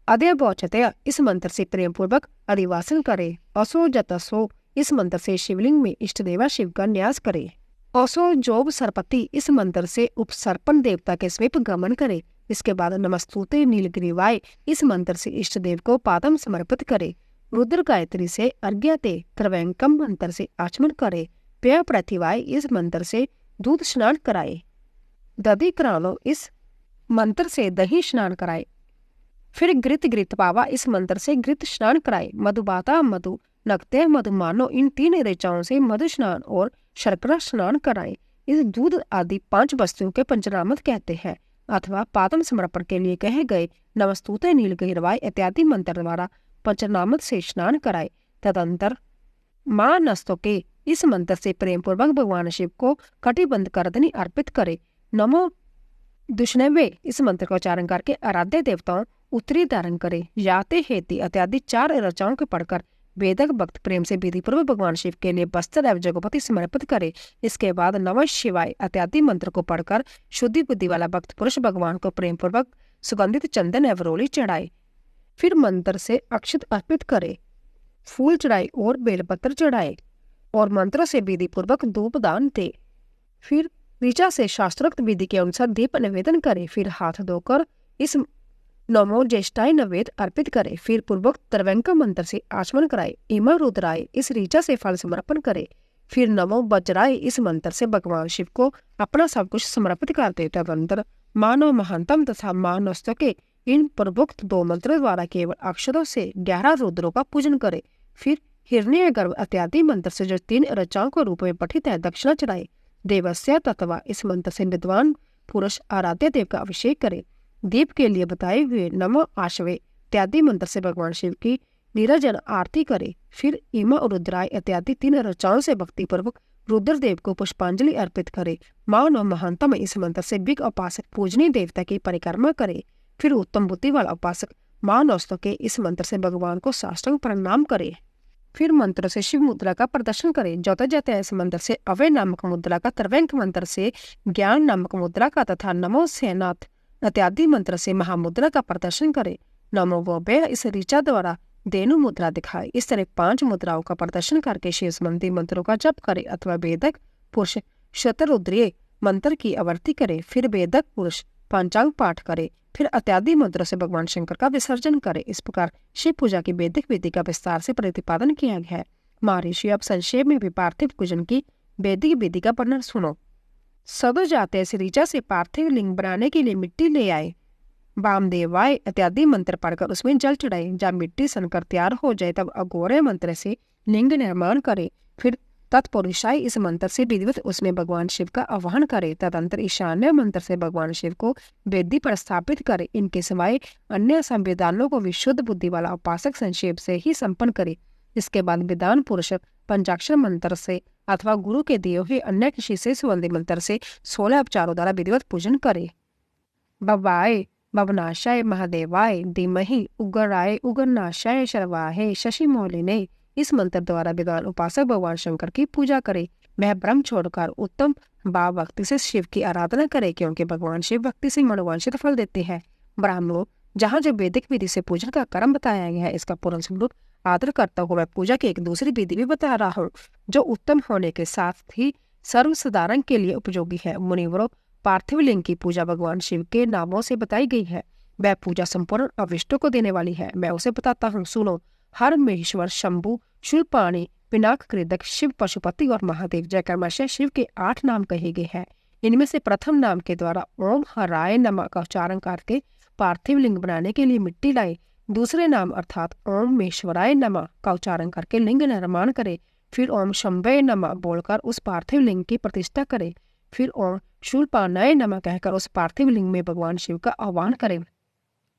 अदय बौचतया इस मंत्र से प्रेम पूर्वक अधिवासन करे। असो जतसो इस मंत्र से शिवलिंग में इष्ट देवा शिव का न्यास करे। असो जोब सरपति इस मंत्र से उपसर्पण देवता के समीप गमन करे। इसके बाद नमस्तुते नीलग्रीवाय इस मंत्र से इष्ट देव को पादम समर्पित करे। रुद्र गायत्री से अर्घ्यते त्रवैंकम मंत्र से आचमन करे। पेय प्रतिवाय इस मंत्र से दूध स्नान कराए। दधि करालो इस मंत्र से दही स्नान कराए। फिर घृत पावा इस मंत्र से घृत स्नान कराए। मधुबाता मधु नक्ते मधुमानो इन 3 ऋचाओं से मधु स्नान और शर्करा स्नान कराए। इस दूध आदि 5 वस्तुओं के पंचनामत कहते हैं। अथवा पादम समर्पण के लिए कहे गए नमस्तुते नीलग्रीवाय इत्यादि मंत्र द्वारा पंचनामत से स्नान कराए। तदंतर माँ नस्तोके इस मंत्र से प्रेम पूर्वक भगवान शिव को कटिबंध करदनी अर्पित करे। नमो दुष्णवे इस मंत्र का उच्चारण करके आराध्य देवताओं उत्तरी धारण करे। याते हेति इत्यादि 4 रचाओं के पढ़कर वेदक भक्त प्रेम से विधि पूर्वक भगवान शिव के लिए वस्त्र एवं जगपति समर्पित करे। इसके बाद नमः शिवाय इत्यादि मंत्र को पढ़कर शुद्धि बुद्धि वाला भक्त पुरुष भगवान को प्रेम पूर्वक सुगंधित चंदन एवं रोली चढ़ाए। फिर मंत्र से अक्षत अर्पित करे, फूल चढ़ाए और बेलपत्र चढ़ाए और मंत्रों से विधि पूर्वक धूप दान दे। फिर ऋचा से शास्त्रोक्त विधि के अनुसार दीप निवेदन करे, फिर हाथ धोकर इस नमो ज्येष्ठाय नवेद अर्पित करे, फिर पूर्वोक्त त्रैवंक मंत्र से आचमन कराए, इमा रुद्राय इस ऋचा से फल समर्पण करे, फिर नमो वज्राय इस मंत्र से भगवान शिव को अपना सब कुछ समर्पित कर दे। तदंतर मानव महानतम तथा मानस्तों के इन पूर्वोक्त 2 मंत्रों द्वारा केवल अक्षरों से 11 रुद्रों का पूजन करे, फिर हिरण्य गर्भ इत्यादि मंत्र से जो 3 ऋचाओं के रूप में पठित है दक्षिणा चढ़ाए। देवस्य तत्वा इस मंत्र से विद्वान पुरुष आराध्य देव का अभिषेक करे। दीप के लिए बताए हुए नमो आशवे इत्यादि मंत्र से भगवान शिव की निरंजन आरती करे, फिर इमा और रुद्राय इत्यादि 3 ऋचाओं से भक्तिपूर्वक रुद्रदेव को पुष्पांजलि अर्पित करे। मानव महानतम इस मंत्र से बिग उपासक पूजनीय देवता की परिक्रमा करे, फिर उत्तम बुद्धि वाला उपासक मानवस्तों के इस मंत्र से भगवान को साष्टांग प्रणाम करे, फिर मंत्र से शिव मुद्रा का प्रदर्शन करे। जोते जाते इस मंत्र से अवय नामक मुद्रा का, त्रैवंक मंत्र से ज्ञान नामक मुद्रा का तथा नमो सेनाथ इत्यादि मंत्र से महामुद्रा का प्रदर्शन करे। नमो वोभय इस ऋचा द्वारा धेनु मुद्रा दिखाए। इस तरह 5 मुद्राओं का प्रदर्शन करके शेष संबंधी मंत्रों का जप करे अथवा वेदक पुरुष शतरुद्रीय मंत्र की आवर्ती करे, फिर वेदक पुरुष पंचांग पाठ करे, फिर इत्यादि मंत्रों से भगवान शंकर का विसर्जन करे। इस प्रकार शिव पूजा की वैदिक विधि का विस्तार से प्रतिपादन किया गया है। महर्षि अब संक्षेप में भी पार्थिव पूजन की वैदिक विधि का वर्णन सुनो। सदो जाते इस ऋचा से पार्थिव लिंग बनाने के लिए मिट्टी ले आए, वामदेवाय इत्यादि मंत्र पढ़कर उसमें जल चढ़ाए। जब मिट्टी सनकर तैयार हो जाए तब अघोरे मंत्र से लिंग निर्माण करे, फिर तत्पुरुषाय इस मंत्र से विधिवत उसमें भगवान शिव का आह्वान करे। तदंतर ईशान्य मंत्र से भगवान शिव को वेदी पर स्थापित करे। इनके सिवाय अन्य संविधानों को विशुद्ध बुद्धि वाला उपासक संक्षेप से ही संपन्न करे। इसके बाद विधान पुरुष पंचाक्षर मंत्र से अथवा गुरु के दिए हुए अन्य किसी से संबंधित मंत्र से 16 उपचारों द्वारा विधिवत पूजन करे। भवाय भवनाशाय महादेवाय धीमहि उग्राय उग्रनाशाय शर्वाहे शशि मौलिने इस मंत्र द्वारा विद्वान उपासक भगवान शंकर की पूजा करे। वह ब्रह्म छोड़कर उत्तम भाव भक्ति से शिव की आराधना करे, क्योंकि भगवान शिव भक्ति से मनोवांछित फल देते हैं। ब्राह्मणों जहाँ जो वैदिक विधि से पूजन का क्रम बताया गया है, इसका पूर्ण स्वरूप आदर करता हुआ मैं पूजा की एक दूसरी विधि भी बता रहा हूँ, जो उत्तम होने के साथ ही सर्वसाधारण के लिए उपयोगी है। मुनिवरों, पार्थिव लिंग की पूजा भगवान शिव के नामों से बताई गई है। वह पूजा संपूर्ण अविष्टों को देने वाली है। मैं उसे बताता हूँ, सुनो। हर महेश्वर, शंभु, शूलपाणी, पिनाक कृदक, शिव पशुपति और महादेव जयकर्मशय शिव के 8 नाम कहे गए हैं। इनमें से प्रथम नाम के द्वारा ओम हराय नमः का उच्चारण करके पार्थिव लिंग बनाने के लिए मिट्टी लाए। दूसरे नाम अर्थात ओम मेश्वराय नमः का उच्चारण करके लिंग निर्माण करे। फिर ओम शंभवे नमः बोलकर उस पार्थिव लिंग की प्रतिष्ठा करे। फिर ओम शूलपाणाय नमः कहकर उस पार्थिव लिंग में भगवान शिव का आह्वान करे।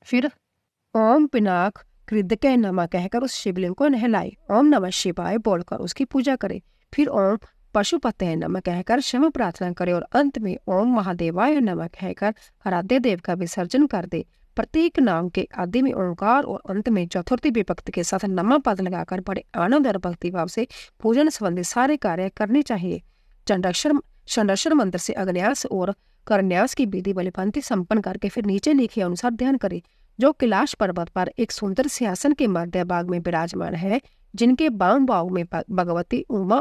फिर ओम पिनाक कृदकय नमः कहकर उस शिवलिंग को नहलाए। ओम नमः शिवाय बोलकर उसकी पूजा करे। फिर ओम पशुपतये नमः कहकर क्षमा प्रार्थना करे और अंत में ओम महादेवाय नमः कहकर आराध्य देव का विसर्जन कर दे। प्रत्येक नाम के आदि में ओंकार और अंत में चतुर्थी विभक्ति के साथ नमः पद लगाकर बड़े आनंद और भक्ति भाव से पूजन संबंधी सारे कार्य करने चाहिए। षडाक्षर मंत्र से अग्न्यास और करन्यास की विधि बलिपंथी संपन्न करके फिर नीचे लिखे अनुसार ध्यान करे। जो कैलाश पर्वत पर एक सुंदर सिंहासन के मध्य भाग में विराजमान है, जिनके बाम भाग में भगवती उमा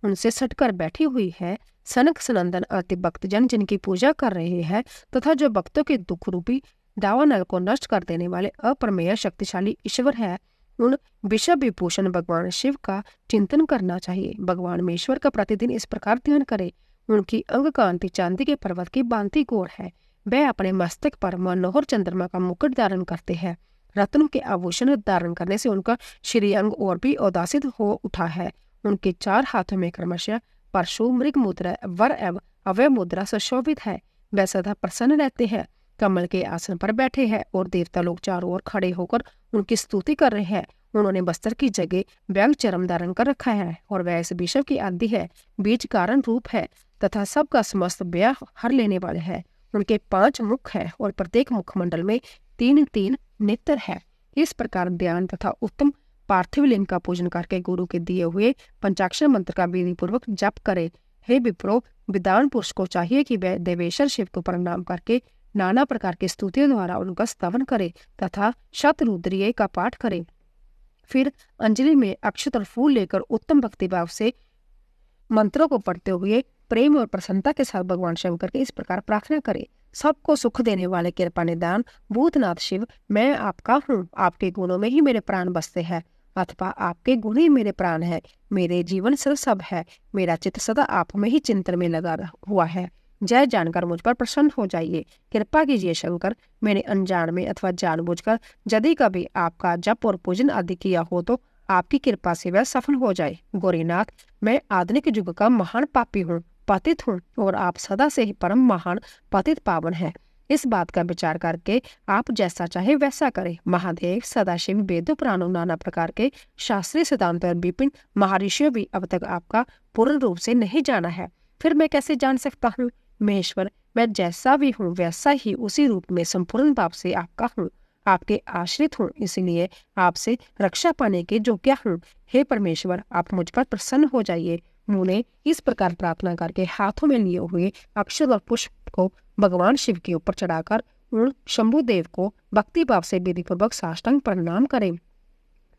उनसे सटकर बैठी हुई है, सनक सनंदन आदि भक्तजन जिनकी पूजा कर रहे हैं, तथा जो भक्तों के दुख रूपी दावानल को नष्ट कर देने वाले अप्रमेय शक्तिशाली ईश्वर है, उन विषय विभूषण भगवान शिव का चिंतन करना चाहिए। भगवान में ईश्वर का प्रतिदिन इस प्रकार ध्यान करे। उनकी अंग कांति चांदी के पर्वत की भांति गोर है। वह अपने मस्तक पर मनोहर चंद्रमा का मुकुट धारण करते हैं। रत्नों के आभूषण धारण करने से उनका श्रीअंग और भी उदासित हो उठा है। उनके 4 हाथों में क्रमशः परशु, मृग मुद्रा, वर एवं अवय मुद्रा सुशोभित है। वह सदा प्रसन्न रहते हैं, कमल के आसन पर बैठे हैं और देवता लोग चारों ओर खड़े होकर उनकी स्तुति कर रहे हैं। उन्होंने बस्तर की जगह व्यंग चरम धारण कर रखा है और वह इस विश्व की आदि है, बीज कारण रूप है तथा सबका समस्त ब्याह हर लेने वाले है। उनके 5 मुख है और प्रत्येक मुखमंडल में 3-3 नेत्र है। इस प्रकार ध्यान तथा उत्तम पार्थिव लिंग का पूजन करके गुरु के दिए हुए पंचाक्षर मंत्र का विधि पूर्वक जप करे। हे विप्रो, विद्वान पुरुष को चाहिए कि वह देवेश्वर शिव को प्रणाम करके नाना प्रकार की स्तुतियों द्वारा उनका स्तवन करे तथा शतरुद्रीय का पाठ करे। फिर अंजलि में अक्षत और फूल लेकर उत्तम भक्तिभाव से मंत्रों को पढ़ते हुए प्रेम और प्रसन्नता के साथ भगवान शंकर के इस प्रकार प्रार्थना करें। सबको सुख देने वाले कृपा निदान भूतनाथ शिव, मैं आपका हूँ, आपके गुणों में ही मेरे प्राण बसते हैं, अथवा आपके गुण ही मेरे प्राण है। मेरे जीवन सिर्फ सब है, मेरा चित्त सदा आप में ही चिंतन में लगा हुआ है। जय जानकर मुझ पर प्रसन्न हो जाइए। कृपा कीजिए शंकर, मैंने अनजान में अथवा जानबूझकर यदि कभी आपका जप और पूजन आदि किया हो तो आपकी कृपा से वह सफल हो जाए। गौरीनाथ, मैं आधुनिक युग का महान पापी हूँ, पतित हूँ, और आप सदा से ही परम महान पतित पावन है। इस बात का विचार करके आप जैसा चाहे वैसा करें। महादेव, सदाशिव, वेदों पुराणों नाना प्रकार के शास्त्रीय सिद्धांत और विपिन महर्षियों भी अब तक आपका पूर्ण रूप से नहीं जाना है, फिर मैं कैसे जान सकता हूँ? महेश्वर, मैं जैसा भी हूँ वैसा ही उसी रूप में संपूर्ण भाव से आपका हूँ, आपके आश्रित हूँ, इसलिए आपसे रक्षा पाने के योग्य हूँ। हे परमेश्वर, आप मुझ पर प्रसन्न हो जाइए। मुने इस प्रकार प्रार्थना करके हाथों में लिए हुए अक्षर और पुष्प को भगवान शिव के ऊपर चढ़ाकर उन शंभुदेव को भक्ति भाव से विधिपूर्वक साष्टांग प्रणाम करें।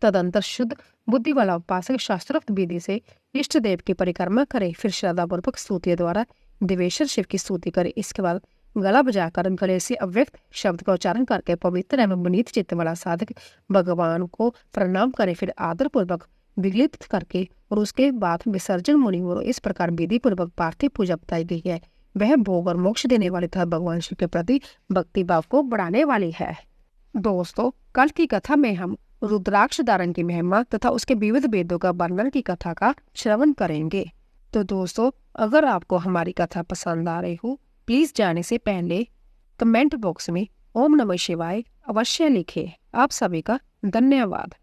तदंतर शुद्ध बुद्धि वाला उपासक शास्त्रोक्त विधि से इष्ट देव की परिक्रमा करे, फिर श्रद्धापूर्वक स्तुति द्वारा देवेश्वर शिव की स्तुति करे। इसके बाद गला बजाकर गले से अव्यक्त शब्द का उच्चारण करके पवित्र एवं विनीत चित्त वाला साधक भगवान को प्रणाम करे, फिर आदर पूर्वक विगलित करके और उसके बाद विसर्जन मुनि और इस प्रकार विधि पूर्वक पार्थिव पूजा बताई गई है। वह भोग और मोक्ष देने वाली तथा भगवान शिव के प्रति भक्ति भाव को बढ़ाने वाली है। दोस्तों, कल की कथा में हम रुद्राक्ष धारण की महिमा तथा उसके विविध वेदों का वर्णन की कथा का श्रवण करेंगे। तो दोस्तों, अगर आपको हमारी कथा पसंद आ रही हो, प्लीज जाने से पहले कमेंट बॉक्स में ओम नमः शिवाय अवश्य लिखें। आप सभी का धन्यवाद।